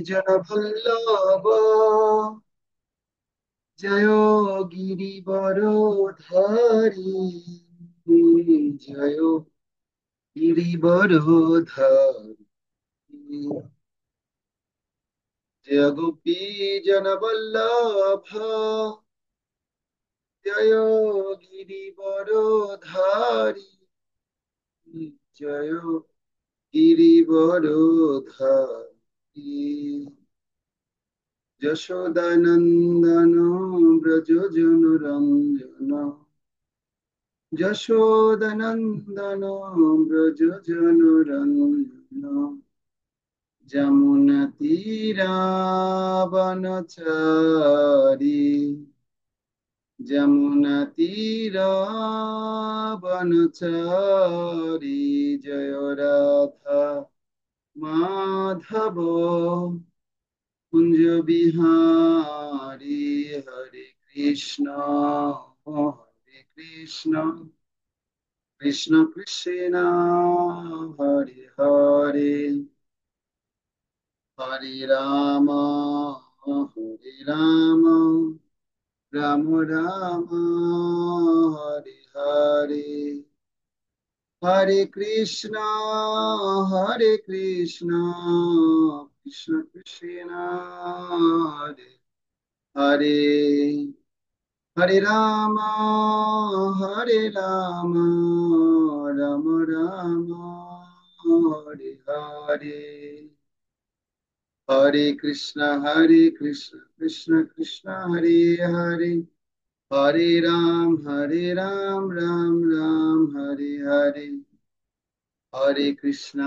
জনবল্লভ জয় গিরিবর ধারী, জয় গিরিবর ধারী, জয় গোপী জনবল্লভ জয় গিরিবর ধারী, জয় গিরিবর ধারী। যশোদানন্দন ব্রজ জনরঞ্জন, যশোদানন্দন ব্রজ জনরঞ্জন, যমুনা তীরাবনচারী, যমুনা তীরাবনচারী, জয় রাধা মাধব কুঞ্জ বিহারী। হরে কৃষ্ণ হরে কৃষ্ণ, কৃষ্ণ কৃষ্ণ হরে হরে, হরে রাম হরে রাম, রাম রাম হরে হরে, হরে কৃষ্ণ হরে কৃষ্ণ, কৃষ্ণ কৃষ্ণ হরে হরে, হরে রাম হরে রাম, রাম রাম হরে হরে, হরে কৃষ্ণ কৃষ্ণ কৃষ্ণ হরে হরে, হরে রাম রাম রাম হরে হরে, হরে কৃষ্ণ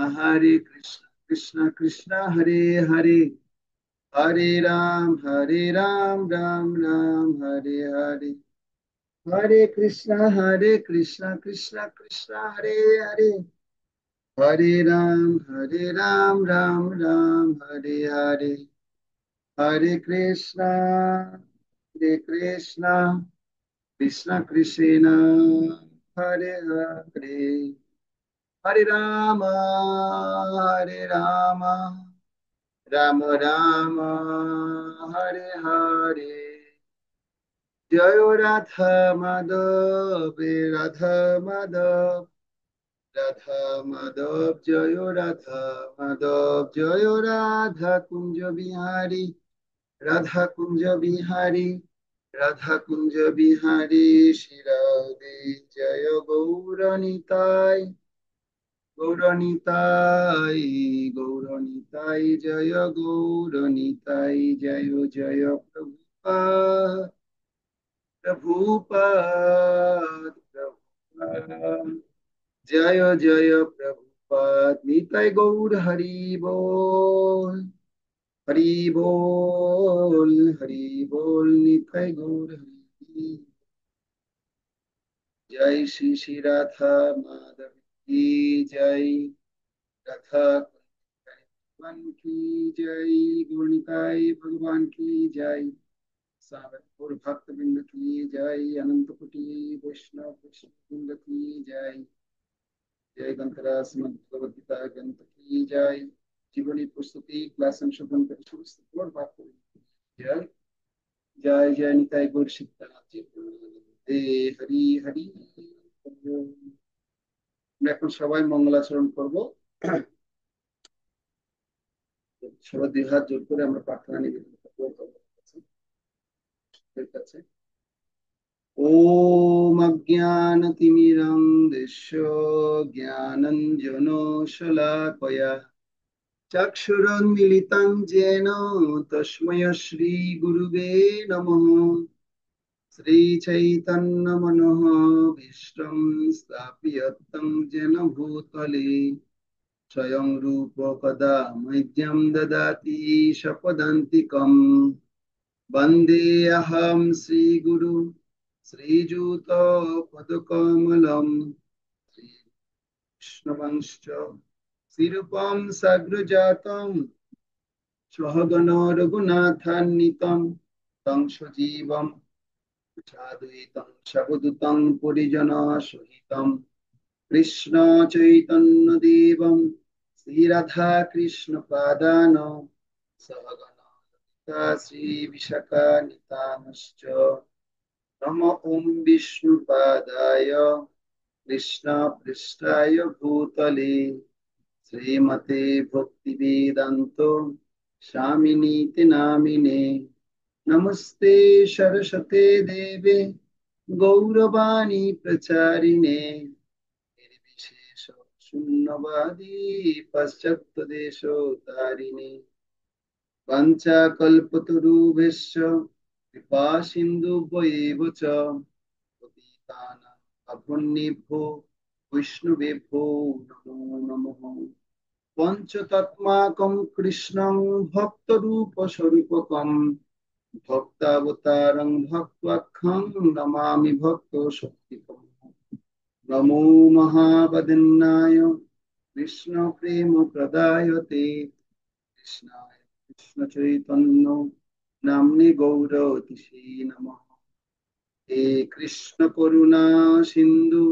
কৃষ্ণ কৃষ্ণ হরে হরে, হরে রাম রাম রাম হরে হরে, হরে কৃষ্ণ কৃষ্ণ কৃষ্ণ হরে হরে, হরে রাম রাম হরে হরে, হরে কৃষ্ণ কৃষ্ণ কৃষ্ণ হরে হরে, হরে রাম রাম রাম হরে হরে, জয় রাধা মাধব রাধা মাধব, রাধা মাধব জয় রাধা মাধব, জয় রাধা কুঞ্জ বিহারী, রাধা কুঞ্জ বিহারী, রাধা কুঞ্জ বিহারী, শ্রী রাধে জয় গৌরনিতাই, গৌরনিতাই গৌরনিতাই, জয় গৌরনিতাই, জয় জয় প্রভুপাদ প্রভুপাদ প্রভুপাদ, জয় জয় প্রভুপাদ, নিতাই গৌর হরি বল, হরি বল, হরি বল, নিতাই গৌর হরি। जय श्री श्री राधा माधव की जय, राधा भगवान की जय, गुणिताई भगवान की जय, सावरपुर भक्त बिंद की जय, अनंत कोटि वैष्णव बिंद की जय, जय गंतरा श्रीमद् भगवद गीता ग्रंथ की जय, जीवनी प्रस्तुति क्लास संशोधन कर समस्त गौर भक्त जय, जय जय निताई गौर सीतानाथ जी हरि हरि। আমরা এখন সবাই মঙ্গলাচরণ করব। সবাই দুই হাত জোর করে আমরা প্রার্থনা নিবেদন করবো ভগবানের কাছে। ওম অজ্ঞানতিমিরান্ধস্য জ্ঞানাঞ্জন শলাকয়া চক্ষুরুন্মিলিतं येन তস্मै শ্রী গুরুবে নমঃ। श्रीचैतन्यमनोभीष्टं स्थापितं येन भूतले स्वयं रूप कदा मह्यं ददाति स्वपदान्तिकम्। वन्देऽहं श्रीगुरु श्रीयुतपदकमलं, श्रीकृष्णवंश श्रीरूपं साग्रजातं स्वगण रघुनाथान्वितं तं सजीवं साद्वैतं सवधूतं परिजनसहितं कृष्ण चैतन्य देवं श्री राधा कृष्ण पादान सहगणा श्रीविशाखान्वितांश्च नम ॐ विष्णुपादाय कृष्णपृष्ठाय भूतले श्रीमते भक्तिवेदान्त स्वामिनीति नामिने नमस्ते सरस्वते देवे गौरवाणी प्रचारिणे निर्विशेष शून्यवादी पाश्चात्यदेशोद्धारिणे वाञ्छाकल्पतरुभ्यश्च कृपा सिन्धुभ्येव च पतितानां पावनेभ्यो वैष्णवेभ्यो नमो नमः पञ्चतत्त्वात्मकं कृष्णं भक्तरूपस्वरूपकं भक्तावतारं भक्त्वाख्यं नमामि भक्तशक्तिकम् नमो महावदन्नाय कृष्णप्रेमप्रदायते कृष्णाय कृष्णचैतन्य नाम्नि गौरतिसे नमः हे कृष्ण करुणा सिन्धु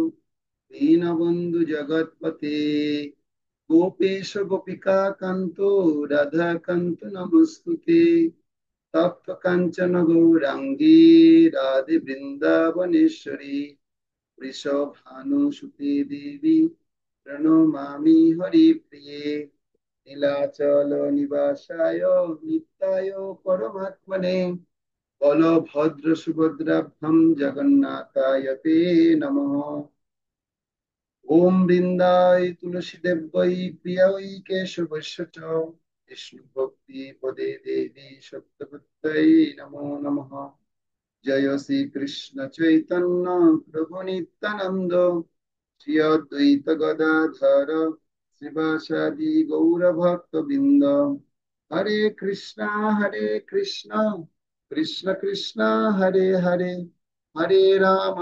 दीनबन्धु जगत्पते गोपेश गोपिका कान्तो राधा कान्त नमस्तुते तप्त काञ्चन गौराङ्गी राधे वृन्दावनेश्वरी वृषभानुसुते देवी प्रणमामि हरिप्रिये नीलाचल निवासाय नित्याय परमात्मने बलभद्र सुभद्राभ्यां जगन्नाथाय ते नमः ओम वृंदाय तुलसीदेव्यै प्रियै केशवस्य च विष्णुभक्ति पदे देवी सप्तपत्यै नमो नमः जय श्री कृष्ण चैतन्य प्रभु नित्यानंद श्री अद्वैत गदाधर श्रीवासादि गौरभक्तवृंद हरे कृष्णा कृष्ण कृष्ण हरे हरे हरे राम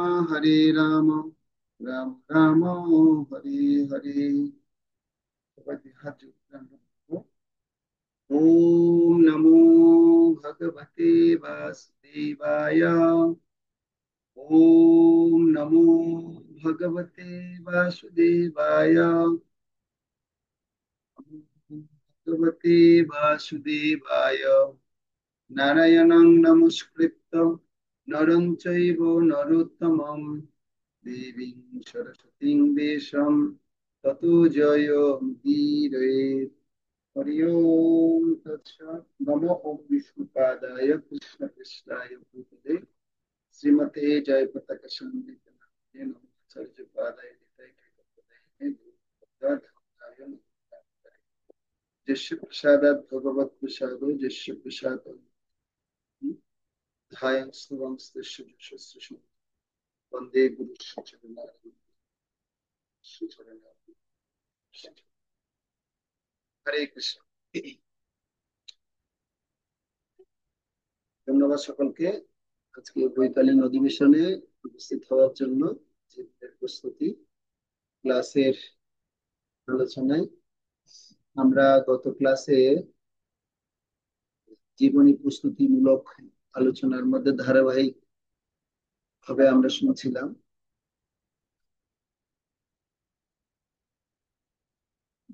राम राम हरे हरे सबाई हाथ जोड़ ओम नमो भगवते वासुदेवाय ओम नमो भगवते वासुदेवाय भगवते वासुदेवाय नारायणं नमस्कृत्य नरं चैव नरोत्तमं देवीं सरस्वतीं वेशं ततो जयमुदीरयेत् हरि ओम तत्सत् नमो ओम विष्णुपादाय कृष्णपृष्ठाय भूतले श्रीमते जयपताका सन्निधानाय नमोऽच्चार्यपादाय निताय कृपयाय धर्मदाय नमः यस्य प्रसादात् भगवत् प्रसादो यस्य प्रसादात् ध्यायं स्तवं तस्य यशस्वी वन्दे गुरु श्रीचरणारविन्द हरे कृष्ण ধন্যবাদ সকলকে আজকে বৈকালীন অধিবেশনে উপস্থিত হওয়ার জন্য যে প্রস্তুতি ক্লাসের আলোচনায় আমরা গত ক্লাসে জীবনী প্রস্তুতিমূলক আলোচনার মধ্যে ধারাবাহিক ভাবে আমরা শুনছিলাম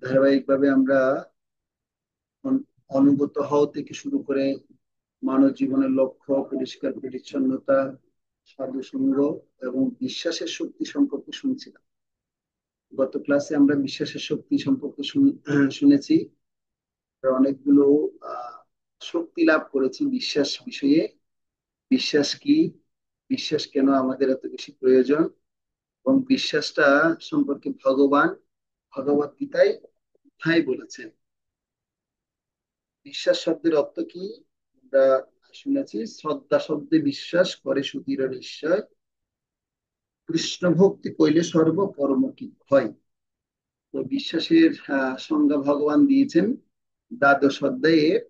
ধারাবাহিকভাবে আমরা অনুগত হওয়া থেকে শুরু করে মানব জীবনের লক্ষ্য পরিষ্কার পরিচ্ছন্নতা সাধু সঙ্গ এবং বিশ্বাসের শক্তি সম্পর্কে শুনছিলাম গত ক্লাসে আমরা বিশ্বাসের শক্তি সম্পর্কে শুনেছি অনেকগুলো শক্তি লাভ করেছি বিশ্বাস বিষয়ে বিশ্বাস কি বিশ্বাস কেন আমাদের এত বেশি প্রয়োজন এবং বিশ্বাসটা সম্পর্কে ভগবত গীতায় তাই বলেছেন বিশ্বাস শব্দের অর্থ কি আমরা শুনেছি শ্রদ্ধা শব্দে বিশ্বাস করে সুদৃঢ় নিশ্চয় কৃষ্ণ ভক্তি কইলে সর্বকর্ম কি হয় তো বিশ্বাসের সংজ্ঞা ভগবান দিয়েছেন দ্বাদশ অধ্যায়ের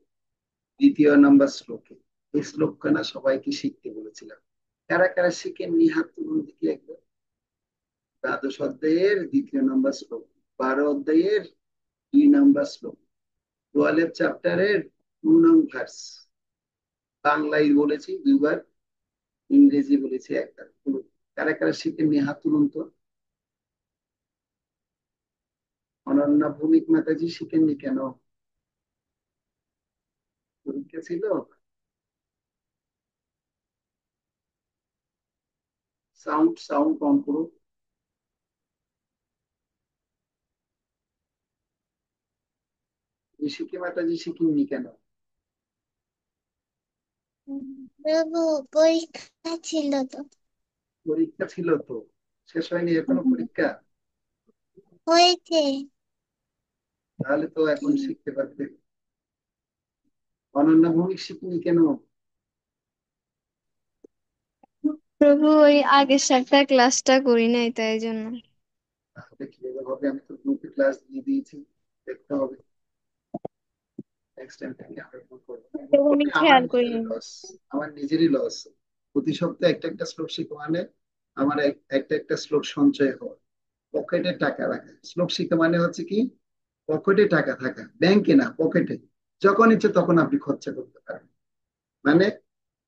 2 নম্বর শ্লোকে এই শ্লোকখানা সবাইকে শিখতে বলেছিলাম কারা কারা শিখেননি হাত তুলুন দেখি একবার দ্বাদশ অধ্যায়ের 2 নম্বর শ্লোক 12 অধ্যায়ের 2 নম্বর শ্লোক 12 চ্যাপ্টারের 2 নং ভার্স বাংলায় বলেছি 2 বার ইংরেজি বলেছি একবার কারা কারা শিখেননি হাত তুলুন তো অনন্যা ভৌমিক মাতাজি শিখেননি কেন পরীক্ষা ছিল? সাউন্ড সাউন্ড কম করো। ঋষিকে মাতাজি শিখিনি কেন? প্রভু, পরীক্ষা ছিল তো। পরীক্ষা ছিল তো, শেষ হয়নি এখনো হুম, পরীক্ষা? হয়েছে। তাহলে তো এখন শিখতে পারবে। অনন্য ভৌমিক শিখিনি কেন? প্রভু, ওই আগের সপ্তাহে ক্লাসটা করি নাই তাই জন্য। তাহলে কিভাবে হবে? আমি তো গ্রুপে ক্লাস দিয়ে দিয়েছি, দেখতে হবে। নেক্সট টাইম থেকে আমরা ভুল করবো না। ভুল প্রভু, আমি করলে আমার খেয়াল নিজেরই করিনি। লস। আমার নিজেরই লস। প্রতি সপ্তাহে একটা একটা শ্লোক শিখা মানে আমার একটা একটা শ্লোক সঞ্চয় হওয়া, পকেটে টাকা রাখা। শ্লোক শিখা মানে হচ্ছে কি, পকেটে টাকা থাকা, ব্যাংকে না, পকেটে। যখন ইচ্ছে তখন আপনি খরচা করতে পারেন। মানে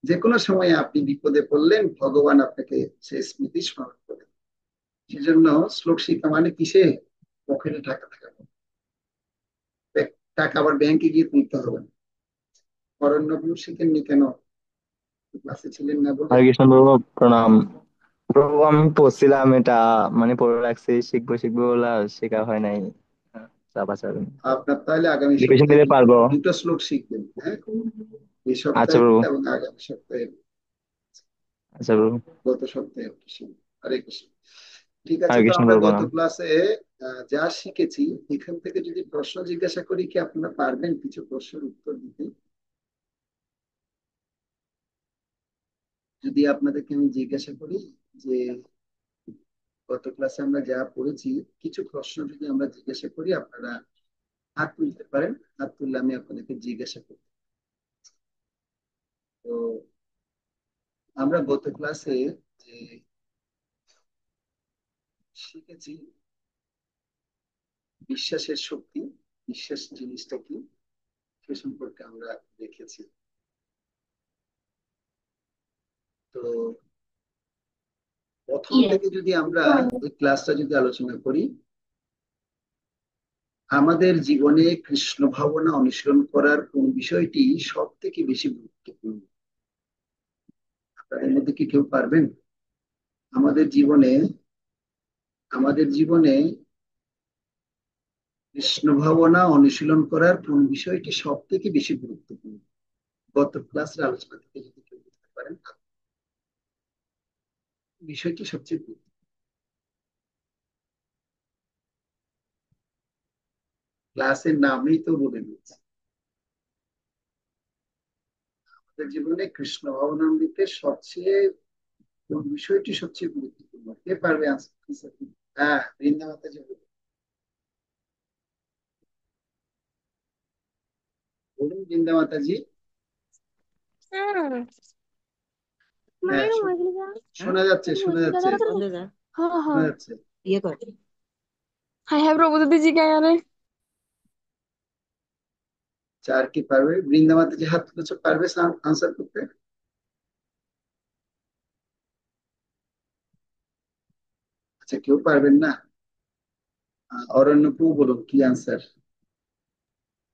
যে কোনো সময় আপনি বিপদে পড়লেন, ভগবান আপনাকে সেই স্মৃতি স্মরণ করেন। সেজন্য শ্লোক শিক্ষা মানে কিসে? পকেটে টাকা থাকা। টাকা আবার ব্যাংকে গিয়ে তুলতে হবে না। অরণ্যগুলো শিখেননি কেন? ক্লাসে ছিলেন না বলে? হরে কৃষ্ণ প্রভু, প্রণাম। প্রভু আমি পড়ছিলাম এটা, মানে পড়ে রাখছি, শিখবো শিখবো বলে আর শেখা হয় নাই। চাপ আছে আর। আপনার তাহলে আগামী রিভিশন সপ্তাহে দিলে পারবো। দুটো শ্লোক শিখবেন, হ্যাঁ? এই আচ্ছা সপ্তাহে প্রভু। এবং আগামী সপ্তাহে। আচ্ছা প্রভু। গত সপ্তাহে হরে কৃষ্ণ। ঠিক আছে, হরে তো কৃষ্ণ আমরা প্রভু, গত প্রণাম। ক্লাসে যা শিখেছি, এখান থেকে যদি প্রশ্ন জিজ্ঞাসা করি, কি আপনারা পারবেন কিছু প্রশ্নের উত্তর দিতে? যদি আপনাদেরকে আমি জিজ্ঞাসা করি যে গত ক্লাসে আমরা যা পড়েছি, কিছু প্রশ্ন যদি আমরা জিজ্ঞাসা করি, আপনারা হাত তুলতে পারেন। হাত তুললে আমি আপনাদেরকে জিজ্ঞাসা করি। তো আমরা গত ক্লাসে যে শিখেছি বিশ্বাসের শক্তি, বিশ্বাস জিনিসটা কি, সে সম্পর্কে আমরা দেখেছি। তো প্রথম থেকে যদি আমরা এই ক্লাসটা যদি আলোচনা করি, আমাদের জীবনে কৃষ্ণ ভাবনা অনুশীলন করার কোন বিষয়টি সব থেকে বেশি গুরুত্বপূর্ণ? আপনাদের মধ্যে কি কেউ পারবেন? আমাদের জীবনে আমাদের জীবনে কৃষ্ণ ভাবনা অনুশীলন করার কোন বিষয়টি সব থেকে বেশি গুরুত্বপূর্ণ? গত ক্লাসের আলোচনা থেকে যদি কেউ বুঝতে পারেন, বিষয়টি সবচেয়ে গুরুত্বপূর্ণ। ক্লাসের নামেই তো বলে দিচ্ছে, আমাদের জীবনে কৃষ্ণ ভাবনামৃতের সবচেয়ে কোন বিষয়টি সবচেয়ে গুরুত্বপূর্ণ? কে পারবে আনসার? হ্যাঁ, বৃন্দাবতী যে বলুন, বৃন্দা মাতাজি। হুম। হ্যাঁ, শোনা যাচ্ছে, শোনা যাচ্ছে, हाँ শোনা हाँ। যাচ্ছে। ये कर। हाय हाय प्रभु दीदी जी क्या यार है। চার কি পারবে? বৃন্দা মাতাজি হাত তুলেছে, পারবে আনসার করতে? আচ্ছা, কেউ পারবেন না? অরণ্যপু বলুন, কি আনসার?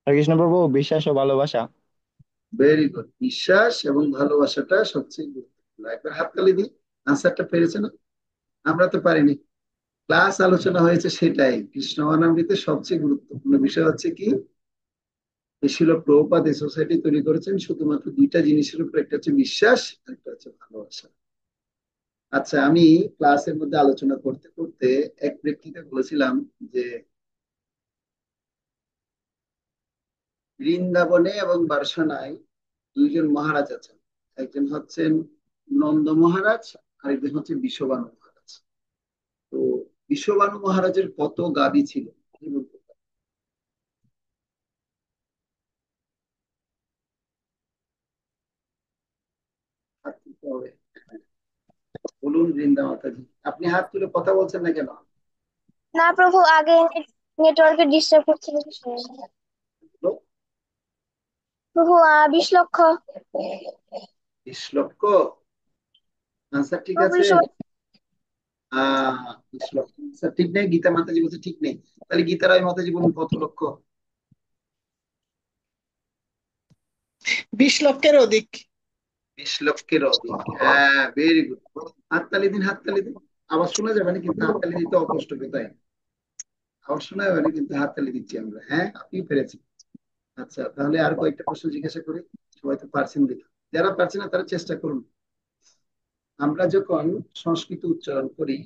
হরে কৃষ্ণ প্রভু, বিশ্বাস ও ভালোবাসা। ভেরি গুড, বিশ্বাস এবং ভালোবাসাটা সবচেয়ে গুরুত্বপূর্ণ। একবার হাততালি দিই। আনসারটা পেরেছে না? আমরা তো পারিনি। ক্লাস আলোচনা হয়েছে সেটাই, কৃষ্ণ ভাবনামৃতের সবচেয়ে গুরুত্বপূর্ণ বিষয় হচ্ছে কি, শিল প্রভুপাদ এই সোসাইটি তৈরি করেছেন শুধুমাত্র দুইটা জিনিসের উপর, একটা হচ্ছে বিশ্বাস আর একটা হচ্ছে ভালোবাসা। আচ্ছা, আমি ক্লাসের মধ্যে আলোচনা করতে করতে এক প্রেক্ষিতে বলেছিলাম যে বৃন্দাবনে এবং বার্সানায় দুইজন মহারাজ আছেন। একজন হচ্ছেন নন্দ মহারাজ, আরেকজন হচ্ছে বিশ্ববানু মহারাজ। তো বিশ্ববানু মহারাজের কত গাভী ছিল? কি বলতে পারেন? হাত তুলতে হবে। বলুন বৃন্দা মাতাজি, আপনি হাত তুলে কথা বলছেন না কেন? না প্রভু, আগে নেটওয়ার্কে ডিস্টার্ব করছিল তো শুনে না। বলো। প্রভু 20 লক্ষ। 20 লক্ষ? আনসার ঠিক প্রভু আছে? 20 লক্ষ। 20 লক্ষ আনসার ঠিক নেই, গীতা মাতাজি বলছে ঠিক নেই। তাহলে গীতা রায় মাতাজি বলুন কত লক্ষ? 20 লক্ষের অধিক। 20 লক্ষের অধিক, হ্যাঁ, ভেরি গুড। হাততালি দিন, হাততালি দিন। আওয়াজ শোনা যাবে না কিন্তু হাততালি দিতে অকষ্ট তাই। আওয়াজ শোনা যাবে না কিন্তু হাততালি দিচ্ছি আমরা, হ্যাঁ, আপনি পেরেছেন। আচ্ছা, তাহলে আর কয়েকটা প্রশ্ন জিজ্ঞাসা করি। সবাই তো পারছেন দেখি, যারা পারছে না তারা চেষ্টা করুন। আমরা যখন সংস্কৃত উচ্চারণ করি,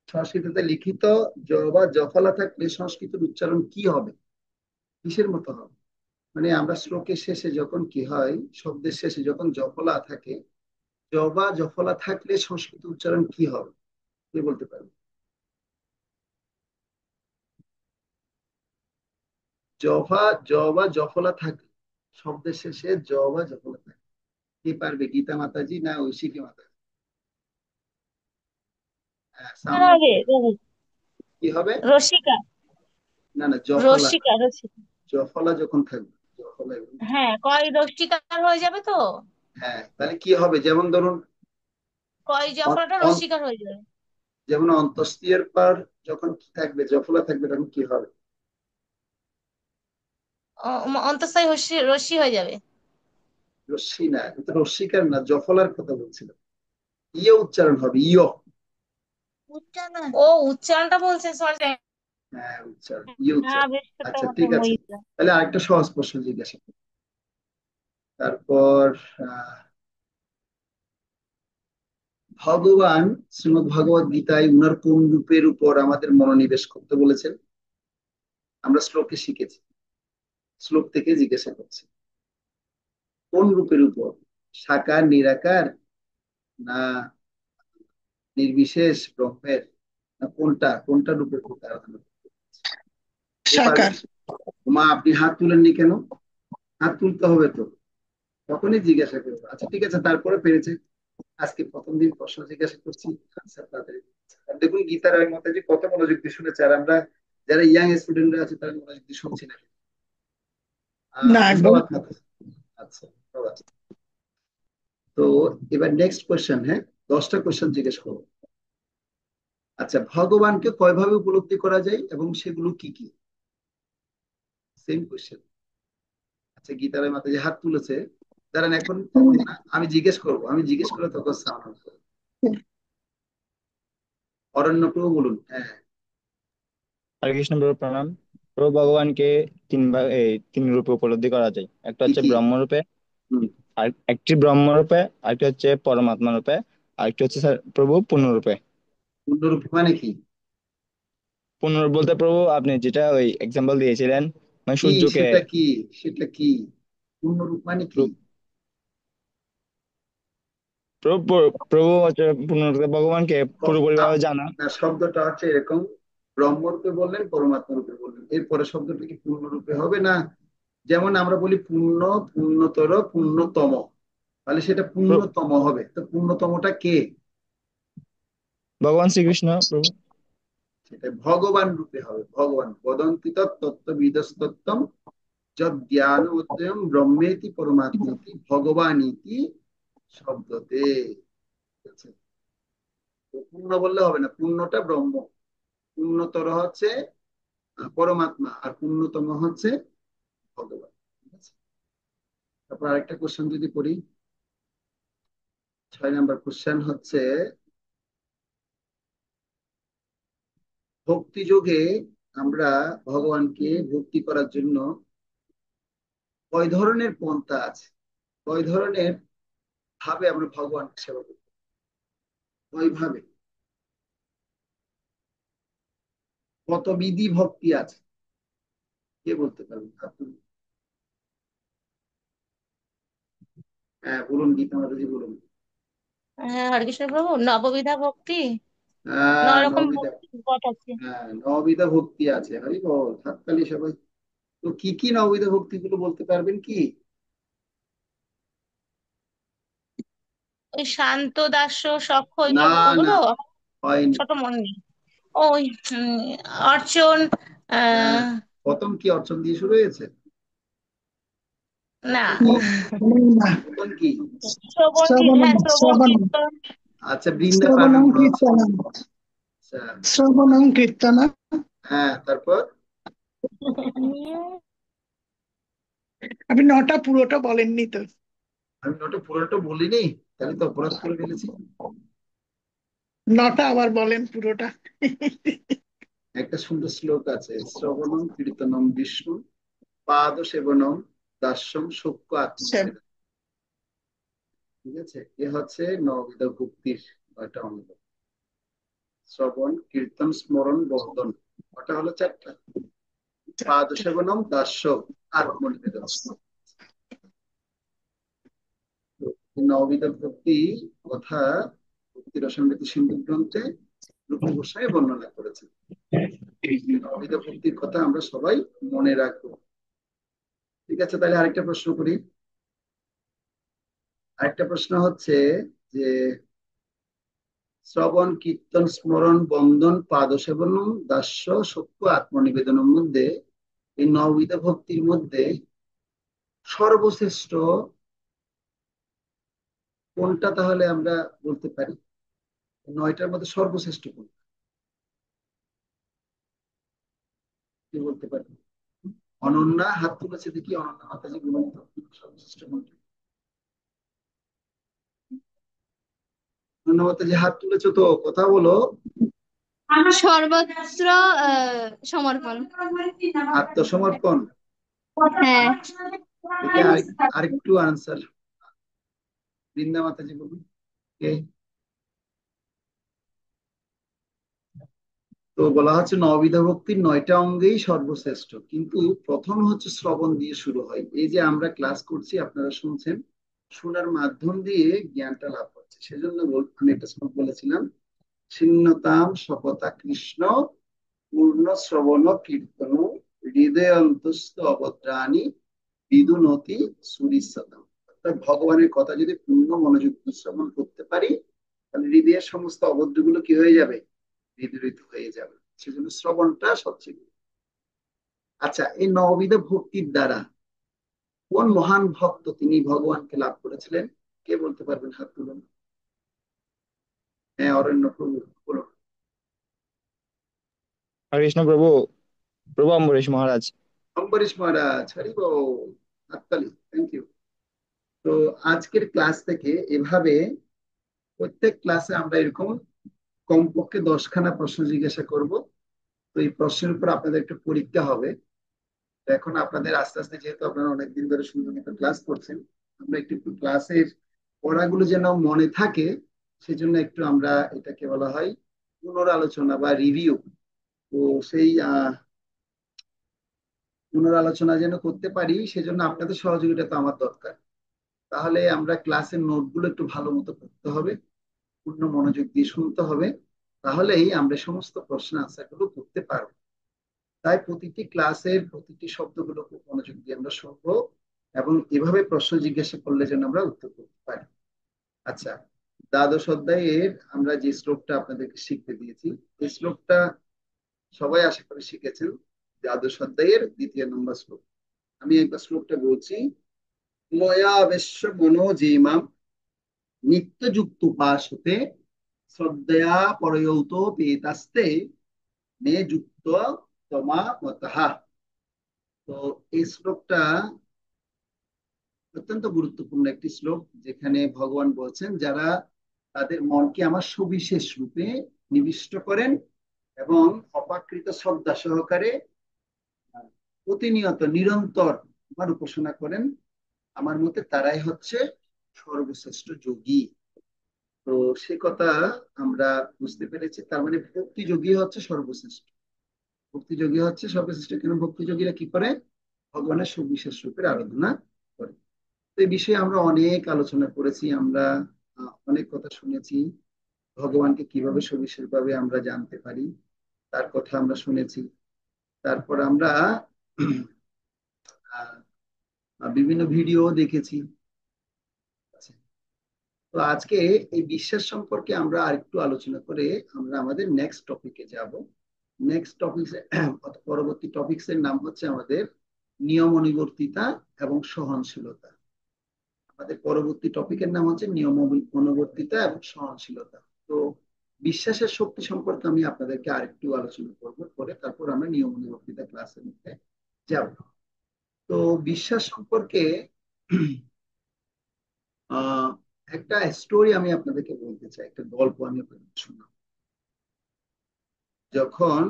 সংস্কৃততে লিখিত জ বা জফলা থাকলে সংস্কৃতের উচ্চারণ কি হবে, কিসের মতো হবে? মানে আমরা শ্লোকের শেষে যখন কি হয়, শব্দের শেষে যখন জফলা থাকে, জ বা জফলা থাকলে সংস্কৃত উচ্চারণ কি হবে, কে বলতে পারবে? জফা, জ বা জফলা থাকে, শব্দের শেষে জ বা জফলা থাকে, কে পারবে? গীতা মাতাজি না ঐশিকী মাতাজি? হ্যাঁ, সাউন্ড অফ হবে করে। কি হবে? রসিকা। না না, জফলা না। রসিকা রসিকা। জফলা যখন থাকবে, জফলা এবং হ্যাঁ, কয় রসিকার হয়ে যাবে তো। হ্যাঁ, তাহলে কি হবে? যেমন ধরুন কয় অন- জফলাটা অন- রসিকার হয়ে যাবে। যেমন অন্তস্তিয়ের পর যখন কি থাকবে, জফলা থাকবে, তখন কি হবে? অন্তঃস্থায়ী রশ্মি হয়ে যাবে। রশ্মি না, কিন্তু রশ্মিকার না, জফলার কথা বলছিলাম। ইয় উচ্চারণ হবে, ইয়। ও, উচ্চারণটা বলছেন, সরি। হ্যাঁ, উচ্চারণ, ইয় হ্যাঁ, উচ্চারণ। বেশ তো আচ্ছা, আমাদের ঠিক আছে। মহিলা। তাহলে আরেকটা সহজ প্রশ্ন জিজ্ঞাসা করি। তারপর আহ, ভগবান শ্রীমদ ভগবত গীতায় উনার কোন রূপের উপর আমাদের মনোনিবেশ করতে বলেছেন? আমরা শ্লোকে শিখেছি, শ্লোক থেকে জিজ্ঞাসা করছি, কোন রূপের উপর? সাকার, নিরাকার, না নির্বিশেষ ব্রহ্মের, না কোনটা, কোনটা রূপের প্রতি আরাধনা করতে বলেছে? কে পারবে? সাকার। মা, আপনি হাত তুলেননি কেন? হাত তুলতে হবে তো, তখনই জিজ্ঞাসা করবো। আচ্ছা, ঠিক আছে, তারপরে পেরেছে। আজকে প্রথম দিন প্রশ্ন জিজ্ঞাসা করছি, আনসার তাড়াতাড়ি দিচ্ছে। আর দেখুন গীতার ওই মতে যে কত মনোযোগ দিয়ে শুনেছে, আর আমরা যারা ইয়াং স্টুডেন্টরা আছে তারা মনোযোগ দিয়ে শুনছি না। না, একদম। ধন্যবাদ মাতা। আচ্ছা, ধন্যবাদ। তো এবার নেক্সট কোয়েশ্চেন, হ্যাঁ, 10টা কোয়েশ্চেন জিজ্ঞেস করবো। আচ্ছা, ভগবানকে কয়ভাবে উপলব্ধি করা যায় এবং সেগুলো কি কি? Same question. আচ্ছা, গীতার মাতা যে হাত তুলেছে, দাঁড়ান, এখন তখন না, আমি জিজ্ঞেস করবো, আমি জিজ্ঞেস করে তখন সাউন্ড। অরণ্যকেও বলুন, হ্যাঁ। হরে কৃষ্ণ প্রভু, প্রণাম। প্রভু, ভগবানকে তিন রূপে উপলব্ধি করা যায়। একটা কি হচ্ছে কি? ব্রহ্মরূপে, হুম। আর একটি ব্রহ্মরূপে, আরেকটি হচ্ছে পরমাত্মা রূপে, আরেকটি হচ্ছে স্যার প্রভু পূর্ণরূপে। পূর্ণরূপ মানে কি? পূর্ণরূপ বলতে প্রভু আপনি যেটা ওই এক্সাম্পল দিয়েছিলেন, মানে কি সূর্যকে সেটা কি? সেটা কি? পূর্ণরূপ মানে কি? প্রভু প্রভু প্রভু হচ্ছে পূর্ণরূপে ভগবানকে পুরোপুরিভাবে জানা। না, শব্দটা হচ্ছে এরকম, ব্রহ্মরূপে বললেন, পরমাত্মা রূপে বললেন, এরপরে শব্দটা কি পূর্ণরূপে হবে না? যেমন আমরা বলি পূর্ণ, পূর্ণতর, পূর্ণতম, তাহলে সেটা পূর্ণতম হবে, তো পূর্ণতমটা কে? ভগবান শ্রীকৃষ্ণ প্রভু। সেটা ভগবান রূপে হবে, ভগবান। বদন্তি তত্ত্ববিদস্তত্ত্বম যজ্ঞান উদয়ম ব্রহ্মেতি পরমাত্মেতি ভগবান ইতি শব্দতে। ঠিক আছে? তো পূর্ণ বললে হবে না, পূর্ণটা ব্রহ্ম, পূর্ণতর হচ্ছে পরমাত্মা, আর পূর্ণতম হচ্ছে ভগবান। ঠিক আছে? তারপর আরেকটা কোশ্চেন যদি করি, 6 নাম্বার কোশ্চেন হচ্ছে, ভক্তি যোগে আমরা ভগবানকে ভক্তি করার জন্য কয় ধরনের পন্থা আছে, কয় ধরনের ভাবে আমরা ভগবানকে সেবা করি, কয় ভাবে, কত বিধি ভক্তি আছে, কে বলতে পারবেন আপনি? হ্যাঁ, বলুন, গীতা মাতাজি বলুন। হ্যাঁ, হরে কৃষ্ণ প্রভু, নববিধা ভক্তি। হ্যাঁ, 9 রকম নবিধা। ভক্তির পথ আছে। হ্যাঁ, নবিধা ভক্তি আছে, হরি বল, হাততালি সবাই। তো কি কি নবিধা ভক্তি গুলো বলতে পারবেন কি? ওই শান্ত দাস্য সখ্য না না, ওগুলো হয়নি। ছোট মনে নেই। ওই অর্চন। হ্যাঁ, আহ প্রথম কি অর্চন দিয়ে শুরু হয়েছে? না, প্রথম কি? না, প্রথম কি? শ্রবণ হ্যাঁ, শ্রবণম শ্রবণ শ্রবণম কীর্তন। আচ্ছা, বৃন্দাকারণ্য শ্রবণম আছে। কীর্তনম। আচ্ছা, শ্রবণম কীর্তন। হ্যাঁ, তারপর আপনি নটা পুরোটা বলেননি তো। আমি নটা পুরোটা বলিনি, তাহলে তো অপরাধ করে ফেলেছি। নটা আবার বলেন পুরোটা। একটা সুন্দর শ্লোক আছে, শ্রবণম কীর্তনম বিষ্ণু পাদ সেবনম দাস্যম সূক্ষ্ম সে আত্মনিবেদন। ঠিক আছে, এ হচ্ছে নববিধ ভক্তির একটা অঙ্গ। শ্রবণ কীর্তন স্মরণ বর্ধন, ওটা হলো চারটা। পাদ সেবনম দাস্য আত্মনিবেদন। তো এই নববিধ ভক্তি কথা ভক্তি রসামৃত সিন্ধু গ্রন্থে রূপ গোস্বামী বর্ণনা করেছেন। নববিধ ভক্তির কথা আমরা সবাই মনে রাখবো। ঠিক আছে, তাহলে আরেকটা প্রশ্ন করি। আরেকটা প্রশ্ন হচ্ছে যে শ্রবণ কীর্তন স্মরণ বন্দন পাদ সেবন দাস্য সত্য আত্মনিবেদনের মধ্যে, এই নববিধ ভক্তির মধ্যে সর্বশ্রেষ্ঠ কোনটা তাহলে আমরা বলতে পারি? নয়টার মধ্যে সর্বশ্রেষ্ঠ কোনটা, কি বলতে পারি? অনন্যা হাত তুলেছে, দেখি অনন্যা মাতাজি বলুন তো সর্বশ্রেষ্ঠ কোনটা। অনন্যা মাতাজি হাত তুলেছো তো, কথা বলো। সর্বত্র সমর্পণ। আত্মসমর্পণ। হ্যাঁ। দেখি আরেকটু আনসার, বৃন্দা মাতাজি বলুন। কে? তো বলা হচ্ছে নববিধ ভক্তির নয়টা অঙ্গেই সর্বশ্রেষ্ঠ, কিন্তু প্রথম হচ্ছে শ্রবণ দিয়ে শুরু হয়। এই যে আমরা ক্লাস করছি, আপনারা শুনছেন, শোনার মাধ্যম দিয়ে জ্ঞানটা লাভ হচ্ছে। সেজন্য আমি একটা শ্লোক বলেছিলাম, ছিন্নতাম শপথা কৃষ্ণ পূর্ণ শ্রবণ কীর্তন হৃদয় অন্তস্থ অবদ্রাণী বিদুনতি সুরিসতাম। অর্থাৎ ভগবানের কথা যদি পূর্ণ মনোযোগ দিয়ে শ্রবণ করতে পারি, তাহলে হৃদয়ের সমস্ত অবদ্রগুলো কি হয়ে যাবে? বিদূরিত হয়ে যাবে। সেজন্য শ্রবণটা সবচেয়ে গুরুত্ব। আচ্ছা, এই নববিধ ভক্তির দ্বারা কোন মহান ভক্ত তিনি ভগবানকে লাভ করেছিলেন? কে বলতে পারবেন? হাত তুলুন। হ্যাঁ, অরণ্য প্রভু বলুন। হরে কৃষ্ণ প্রভু, প্রভু অম্বরীশ মহারাজ। অম্বরীশ মহারাজ, হরি বল। হাততালি, থ্যাংক ইউ। তো আজকের ক্লাস থেকে এভাবে প্রত্যেক ক্লাসে আমরা এরকম কমপক্ষে 10খানা প্রশ্ন জিজ্ঞাসা করব। তো এই প্রশ্নের উপর আপনাদের একটা পরীক্ষা হবে। তো এখন আপনাদের আস্তে আস্তে, যেহেতু আপনারা অনেকদিন ধরে সুন্দর মতো ক্লাস করছেন, আমরা একটু একটু ক্লাসের পড়াগুলো যেন মনে থাকে, সেজন্য একটু আমরা এটাকে বলা হয় পুনরালোচনা বা রিভিউ। তো সেই পুনরালোচনা যেন করতে পারি, সেজন্য আপনাদের সহযোগিতা তো আমার দরকার। তাহলে আমরা ক্লাসের নোটগুলো একটু ভালো মতো পড়তে হবে, পূর্ণ মনোযোগ দিয়ে শুনতে হবে, তাহলেই আমরা সমস্ত প্রশ্ন আনসার গুলো করতে পারবো। তাই প্রতিটি ক্লাসের প্রতিটি শব্দগুলো খুব মনোযোগ দিয়ে আমরা শুনবো, এবং এভাবে প্রশ্ন জিজ্ঞাসা করলে যেন আমরা উত্তর করতে পারি। আচ্ছা, দ্বাদশ অধ্যায়ের আমরা যে শ্লোকটা আপনাদেরকে শিখতে দিয়েছি, এই শ্লোকটা সবাই আশা করি শিখেছেন। দ্বাদশ অধ্যায়ের 2 নম্বর শ্লোক। আমি একবার শ্লোকটা বলছি। ময়া বেশ্য মনোজেমাম নিত্যযুক্ত উপাসতে শ্রদ্ধয়া পরয়ৌত পেতাস্তে মে যুক্ত তমা মতঃ। তো এই শ্লোকটা অত্যন্ত গুরুত্বপূর্ণ একটি শ্লোক, যেখানে ভগবান বলছেন যারা তাদের মনকে আমার সবিশেষ রূপে নিবিষ্ট করেন এবং অপাকৃত শ্রদ্ধা সহকারে প্রতিনিয়ত নিরন্তর আমার উপাসনা করেন, আমার মতে তারাই হচ্ছে সর্বশ্রেষ্ঠ যোগী। তো সে কথা আমরা বুঝতে পেরেছি। তার মানে ভক্তি যোগী হচ্ছে সর্বশ্রেষ্ঠ। ভক্তি যোগী হচ্ছে সর্বশ্রেষ্ঠ, কেন? ভক্তি যোগীরা কি করে? ভগবানের সবিশেষ রূপের আরাধনা করে। তো এই বিষয়ে আমরা অনেক আলোচনা করেছি, আমরা অনেক কথা শুনেছি। ভগবানকে কিভাবে সবিশেষ ভাবে আমরা জানতে পারি, তার কথা আমরা শুনেছি। তারপর আমরা বিভিন্ন ভিডিও দেখেছি। তো আজকে এই বিশ্বাস সম্পর্কে আমরা আরেকটু আলোচনা করে আমরা আমাদের নেক্সট টপিকে যাব। নেক্সট টপিক, পরবর্তী টপিক্স এর নাম হচ্ছে আমাদের নিয়ম অনুবর্তিতা এবং সহনশীলতা। আমাদের পরবর্তী টপিকের নাম হচ্ছে নিয়ম অনুবর্তিতা এবং সহনশীলতা। তো বিশ্বাসের শক্তি সম্পর্কে আমি আপনাদেরকে আরেকটু আলোচনা করবো, পরে তারপর আমরা নিয়ম অনুবর্তিতা ক্লাসের মধ্যে যাব। তো বিশ্বাস সম্পর্কে আহ একটা স্টোরি আমি আপনাদেরকে বলতে চাই, একটা গল্প আমি আপনাদের শোনাবো। যখন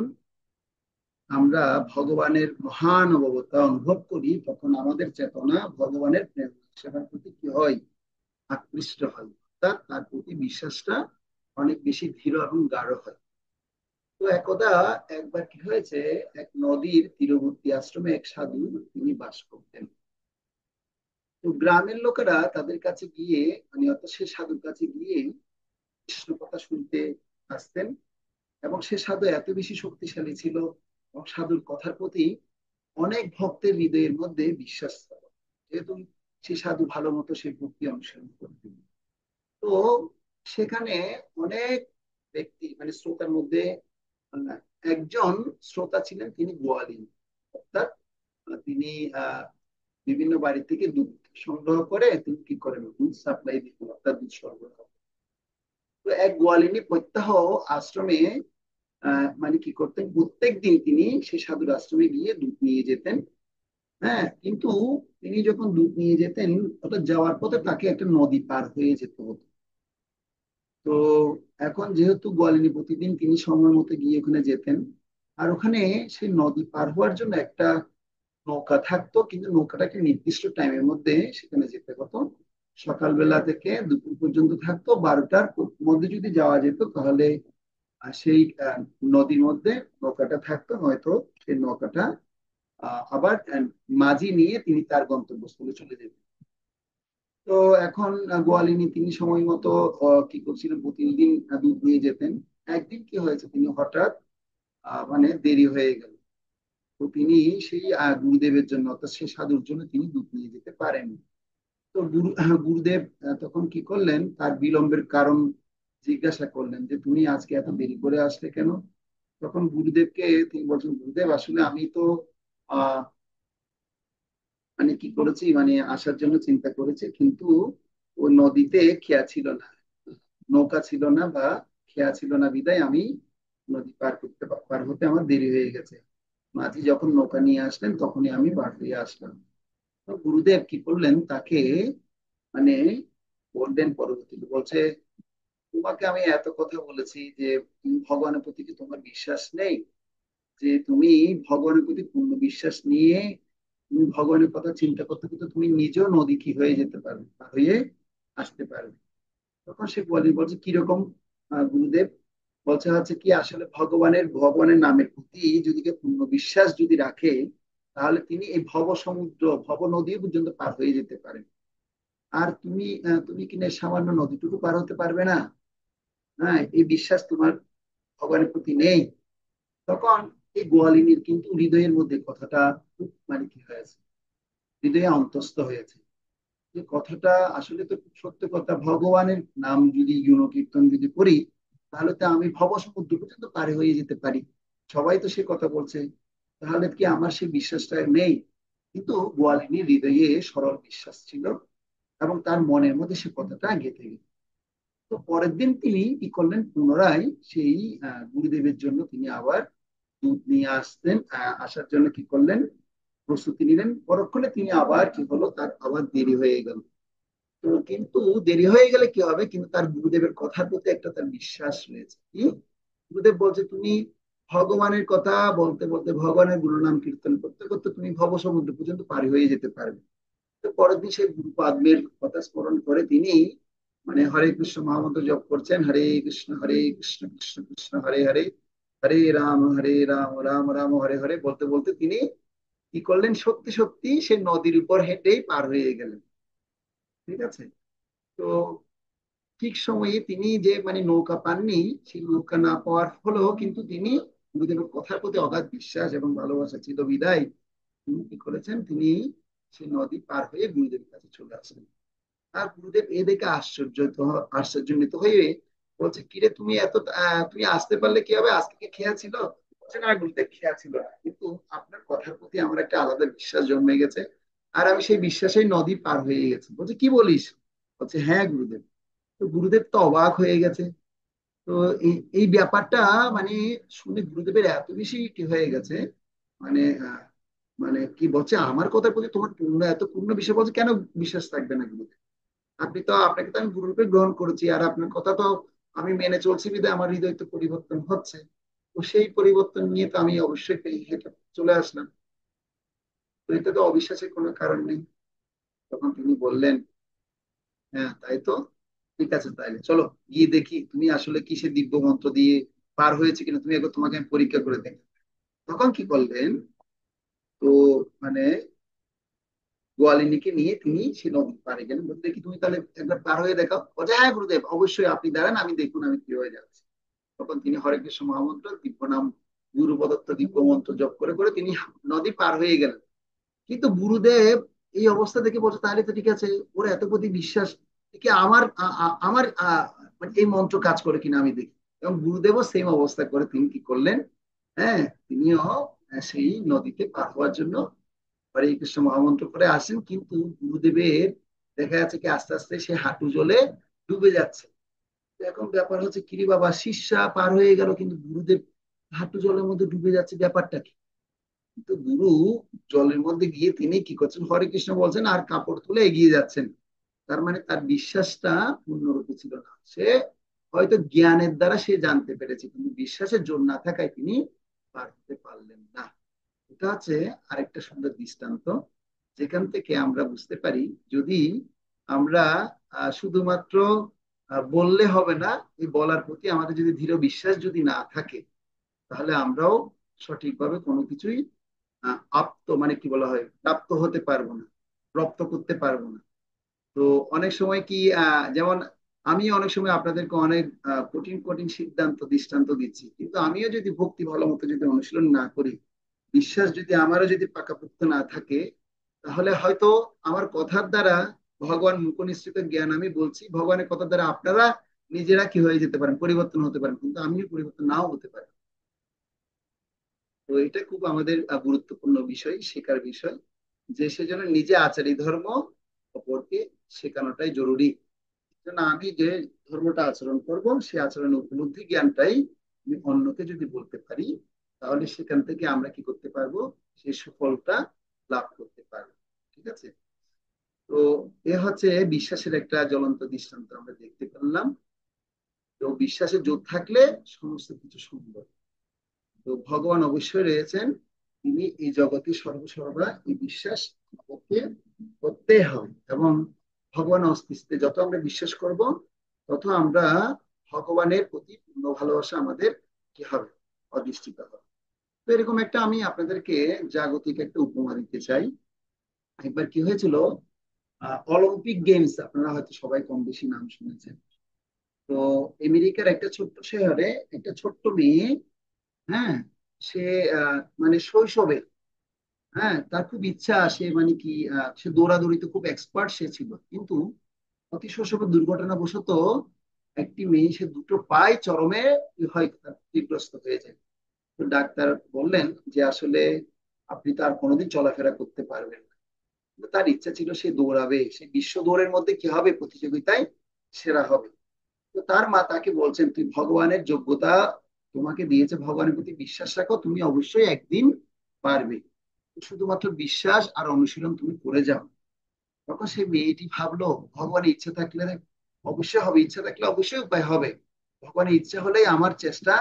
আমরা ভগবানের মহানুভবতা অনুভব করি, তখন আমাদের চেতনা ভগবানের প্রেম সেবার প্রতি কি হয়, আকৃষ্ট হয়, অর্থাৎ তার প্রতি বিশ্বাসটা অনেক বেশি দৃঢ় এবং গাঢ় হয়। তো একদা একবার কি হয়েছে, এক নদীর তীরবর্তী আশ্রমে এক সাধু তিনি বাস করতেন। তো গ্রামের লোকেরা তাদের কাছে গিয়ে, মানে অর্থাৎ সে সাধুর কাছে গিয়ে কৃষ্ণ কথা শুনতে আসতেন। এবং সে সাধু এত বেশি শক্তিশালী ছিল, এবং সাধুর কথার প্রতি অনেক ভক্তের হৃদয়ের মধ্যে বিশ্বাস ছিল, যেহেতু সে সাধু ভালো মতো সে ভক্তি অনুসরণ করতেন। তো সেখানে অনেক ব্যক্তি, মানে শ্রোতার মধ্যে আহ, একজন শ্রোতা ছিলেন, তিনি গোয়ালিন। অর্থাৎ তিনি আহ বিভিন্ন বাড়ি থেকে দুধ সংগ্রহ করে তিনি কি করেন, দুধ সাপ্লাই দিতেন, অর্থাৎ দুধ সরবরাহ। তো এক গোয়ালিনী প্রত্যহ আশ্রমে মানে কি করতেন, প্রত্যেক দিন তিনি সেই সাধুর আশ্রমে গিয়ে দুধ নিয়ে যেতেন। হ্যাঁ, কিন্তু তিনি যখন দুধ নিয়ে যেতেন, অর্থাৎ যাওয়ার পথে তাকে একটা নদী পার হয়ে যেতে হতো। তো এখন যেহেতু গোয়ালিনী প্রতিদিন তিনি সময় মতো গিয়ে ওখানে যেতেন, আর ওখানে সেই নদী পার হওয়ার জন্য একটা নৌকা থাকতো, কিন্তু নৌকাটাকে নির্দিষ্ট টাইমের মধ্যে সেখানে যেতে হতো। সকালবেলা থেকে দুপুর পর্যন্ত থাকতো, 12টার মধ্যে যদি যাওয়া যেত তাহলে সেই নদীর মধ্যে নৌকাটা থাকতো, নয়তো সেই নৌকাটা আবার মাঝি নিয়ে তিনি তার গন্তব্যস্থলে চলে যেতেন। তো এখন গোয়ালিনী তিনি সময় মতো কি করছিলেন, প্রতিদিন দুধ নিয়ে যেতেন। একদিন কি হয়েছে, তিনি হঠাৎ মানে দেরি হয়ে গেল। তো তিনি সেই গুরুদেবের জন্য, অর্থাৎ সেই সাধুর জন্য তিনি দুধ নিয়ে যেতে পারেননি। তো গুরুদেব তখন কি করলেন, তার বিলম্বের কারণ জিজ্ঞাসা করলেন যে তুমি আজকে এত দেরি করে আসলে কেন। তখন গুরুদেবকে তিনি বলছেন, গুরুদেব আসলে আমি তো আহ মানে কি করেছি, মানে আসার জন্য চিন্তা করেছি, কিন্তু ওই নদীতে খেয়া ছিল না, নৌকা ছিল না, বা খেয়া ছিল না, বিদায় আমি নদী পার হতে আমার দেরি হয়ে গেছে। মাঝি যখন নৌকা নিয়ে আসলেন তখনই আমি পার হয়ে আসলাম। তো গুরুদেব কি করলেন, তাকে মানে বললেন, পরবর্তীতে বলছে, তোমাকে আমি এত কথা বলেছি যে তুমি ভগবানের প্রতি কি তোমার বিশ্বাস নেই, যে তুমি ভগবানের প্রতি পূর্ণ বিশ্বাস নিয়ে তুমি ভগবানের কথা চিন্তা করতে করতে তুমি নিজেও নদী কি হয়ে যেতে পারবে, পার হয়ে আসতে পারবে। তখন সে বলছে কিরকম গুরুদেব। বলছে হচ্ছে কি, আসলে ভগবানের নামের প্রতি যদি কেউ পূর্ণ বিশ্বাস যদি রাখে, তাহলে তিনি এই ভব সমুদ্র, ভব নদী পর্যন্ত পার হয়ে যেতে পারেন। আর তুমি কিনা সামান্য নদীটুকু পার হতে পারবে না। হ্যাঁ, এই বিশ্বাস তোমার ভগবানের প্রতি নেই। তখন এই গোয়ালিনীর কিন্তু হৃদয়ের মধ্যে কথাটা খুব মানে কি হয়েছে, হৃদয়ে অন্তস্থ হয়েছে, যে কথাটা আসলে তো খুব সত্য কথা। ভগবানের নাম যদি গুণকীর্তন যদি করি, তাহলে তো আমি ভব সমুদ্র পর্যন্ত পারে হয়ে যেতে পারি। সবাই তো সে কথা বলছে, তাহলে কি আমার সেই বিশ্বাসটা নেই? কিন্তু গোয়ালিনীর হৃদয়ে সরল বিশ্বাস ছিল, এবং তার মনের মধ্যে সে কথাটা গেঁথে গেল। তো পরের দিন তিনি কি করলেন, পুনরায় সেই গুরুদেবের জন্য তিনি আবার দুধ নিয়ে আসতেন। আসার জন্য কি করলেন, প্রস্তুতি নিলেন। পরক্ষণে তিনি আবার কি হলো, তার আবার দেরি হয়ে গেল। তো কিন্তু দেরি হয়ে গেলে কি হবে, কিন্তু তার গুরুদেবের কথার প্রতি একটা তার বিশ্বাস রয়েছে। কি, গুরুদেব বলছে তুমি ভগবানের কথা বলতে বলতে, ভগবানের গুরুনাম কীর্তন করতে করতে তুমি ভব সমুদ্র পর্যন্ত পারি হয়ে যেতে পারবে। তো পরের দিন সেই গুরু পাদ্মের কথা স্মরণ করে তিনি মানে হরে কৃষ্ণ মহামন্ত্র জপ করছেন, হরে কৃষ্ণ কৃষ্ণ কৃষ্ণ হরে হরে, হরে রাম রাম রাম হরে হরে বলতে বলতে তিনি কি করলেন, সত্যি সত্যি সে নদীর উপর হেঁটেই পার হয়ে গেলেন। ঠিক আছে। তো ঠিক সময়ে তিনি যে মানে নৌকা পাননি, সেই নৌকা না পাওয়ার ফলেও কিন্তু তিনি গুরুদেবের কথার প্রতি অগাধ বিশ্বাস এবং ভালোবাসা ছিল বিদায় তিনি কি করেছেন, তিনি সেই নদী পার হয়ে গুরুদেবের কাছে চলে আসেন। আর গুরুদেব এ দেখে আশ্চর্যান্বিত হয়ে বলছে, কিরে তুমি তুমি আসতে পারলে কি হবে, আজকে কি খেয়া ছিল? বলছে, না গুরুদেব, খেয়া ছিল না, কিন্তু আপনার কথার প্রতি আমার একটা আলাদা বিশ্বাস জন্মে গেছে, আর আমি সেই বিশ্বাসেই নদী পার হয়ে গেছি। বলছে, কি বলিস? বলছে, হ্যাঁ গুরুদেব। তো গুরুদেব তো অবাক হয়ে গেছে। তো এই এই ব্যাপারটা মানে শুনে গুরুদেবের এত বেশি কি হয়ে গেছে, মানে মানে কি বলছে, আমার কথার প্রতি তোমার পূর্ণ এত পূর্ণ বিশ্বাস, বলছে কেন বিশ্বাস থাকবে না গুরুতে? আপনাকে তো আমি গুরুরূপে গ্রহণ করেছি, আর আপনার কথা তো আমি মেনে চলছি, বিধায় আমার হৃদয় তো পরিবর্তন হচ্ছে। তো সেই পরিবর্তন নিয়ে তো আমি অবশ্যই হেঁটে চলে আসলাম। তো এতে তো অবিশ্বাসের কোনো কারণ নেই। তখন তিনি বললেন, হ্যাঁ তাই তো, ঠিক আছে, তাইলে চলো গিয়ে দেখি তুমি আসলে কিসের দিব্য মন্ত্র দিয়ে পার হয়েছে কিনা, তুমি একবার, তোমাকে আমি পরীক্ষা করে দেখি। তখন কি করলেন, তো মানে গোয়ালিনীকে নিয়ে তিনি সে নদীর পাড়ে গেলেন, বলতে দেখি তুমি তাহলে একবার পার হয়ে দেখাও। বলছে হ্যাঁ গুরুদেব, অবশ্যই আপনি দাঁড়ান, আমি দেখুন আমি কি হয়ে যাচ্ছি। তখন তিনি হরে কৃষ্ণ মহামন্ত্র দিব্য নাম গুরু প্রদত্ত দিব্য মন্ত্র জপ করে করে তিনি নদী পার হয়ে গেলেন। কিন্তু গুরুদেব এই অবস্থা দেখে বলছে তাহলে তো ঠিক আছে, ওর এত প্রতি বিশ্বাস, কি আমার আমার মানে এই মন্ত্র কাজ করে কিনা আমি দেখি। এবং গুরুদেবও সেম অবস্থা করে তিনি কি করলেন, হ্যাঁ তিনিও সেই নদীতে পার হওয়ার জন্য হরে কৃষ্ণ মহামন্ত্র করে আসেন। কিন্তু গুরুদেবের দেখা যাচ্ছে কি আস্তে আস্তে সে হাঁটু জলে ডুবে যাচ্ছে। তো এখন ব্যাপার হচ্ছে কিরে বাবা, শিষ্যা পার হয়ে গেল কিন্তু গুরুদেব হাঁটু জলের মধ্যে ডুবে যাচ্ছে, ব্যাপারটা কি? তো গুরু জলের মধ্যে গিয়ে তিনি কি করছেন, হরে কৃষ্ণ বলছেন আর কাপড় তুলে এগিয়ে যাচ্ছেন। তার মানে তার বিশ্বাসটা পূর্ণরূপে ছিল না। সে হয়তো জ্ঞানের দ্বারা সে জানতে পেরেছে, কিন্তু বিশ্বাসের জোর না থাকায় তিনি পার হতে পারলেন না। এটা হচ্ছে আরেকটা সুন্দর দৃষ্টান্ত, যেখান থেকে আমরা বুঝতে পারি, যদি আমরা শুধুমাত্র বললে হবে না, এই বলার প্রতি আমাদের যদি দৃঢ় বিশ্বাস যদি না থাকে, তাহলে আমরাও সঠিকভাবে কোনো কিছুই আপ্ত মানে কি বলা হয়, প্রাপ্ত হতে পারবো না, রপ্ত করতে পারবো না। তো অনেক সময় কি যেমন আমি অনেক সময় আপনাদেরকে অনেক কঠিন কঠিন সিদ্ধান্ত দৃষ্টান্ত দিচ্ছি, কিন্তু আমিও যদি ভক্তি ভালো মতো যদি অনুশীলন না করি, বিশ্বাস যদি আমারও যদি পাকাপোক্ত না থাকে, তাহলে হয়তো আমার কথার দ্বারা ভগবান মুখ নিঃসৃত জ্ঞান আমি বলছি, ভগবানের কথার দ্বারা আপনারা নিজেরা কি হয়ে যেতে পারেন, পরিবর্তন হতে পারেন, কিন্তু আমিও পরিবর্তন নাও হতে পারি। তো এটা খুব আমাদের গুরুত্বপূর্ণ বিষয়, শেখার বিষয়, যে সেজন্য নিজে আচারী ধর্ম অপরকে শেখানোটাই জরুরি। না, আমি যে ধর্মটা আচরণ করব সে আচরণের উপলব্ধি জ্ঞানটাই আমি অন্যকে যদি বলতে পারি, তাহলে সেখান থেকে আমরা কি করতে পারবো, সেই সুফলটা লাভ করতে পারবো। ঠিক আছে। তো এ হচ্ছে বিশ্বাসের একটা জ্বলন্ত দৃষ্টান্ত আমরা দেখতে পেলাম। তো বিশ্বাসের জোর থাকলে সমস্ত কিছু সম্ভব। তো ভগবান অবশ্যই রয়েছেন, তিনি এই জগতে সর্বসর্বা, এই বিশ্বাস আমাদেরকে করতে হবে। এবং ভগবান অস্তিত্বে যত আমরা বিশ্বাস করব, তত আমরা ভগবানের প্রতি পূর্ণ ভালোবাসা আমাদের কি হবে, অধিষ্ঠিত হবে। তো এরকম একটা আমি আপনাদেরকে জাগতিক একটা উপমা দিতে চাই। একবার কি হয়েছিল, অলিম্পিক গেমস আপনারা হয়তো সবাই কম বেশি নাম শুনেছেন। তো আমেরিকার একটা ছোট্ট শহরে একটা ছোট্ট মেয়ে, হ্যাঁ, সে মানে শৈশবে, হ্যাঁ তার খুব ইচ্ছা, সে মানে কি সে দৌড়াদৌড়িতে খুব এক্সপার্ট সে ছিল, কিন্তু অতি শৈশবে দুর্ঘটনাবশত একটি মেয়ে, সে দুটো পায়ে চরমে হয় ক্ষতিগ্রস্ত হয়ে যায়। তো ডাক্তার বললেন যে আসলে আপনি তো আর কোনোদিন চলাফেরা করতে পারবেন না। কিন্তু তার ইচ্ছা ছিল সে দৌড়াবে, সে বিশ্ব দৌড়ের মধ্যে কি হবে, প্রতিযোগিতায় সেরা হবে। তো তার মা তাকে বলছেন তুই ভগবানের যোগ্যতা তোমাকে দিয়েছে, ভগবানের প্রতি বিশ্বাস রাখো, তুমি অবশ্যই একদিন পারবে, শুধুমাত্র বিশ্বাস আর অনুশীলন তুমি করে যাও। তখন সেই মেয়েটি ভাবলো ভগবানের ইচ্ছা থাকলে অবশ্যই হবে, ইচ্ছা থাকলে অবশ্যই উপায় হবে, ভগবানের ইচ্ছা হলেই, আমার চেষ্টা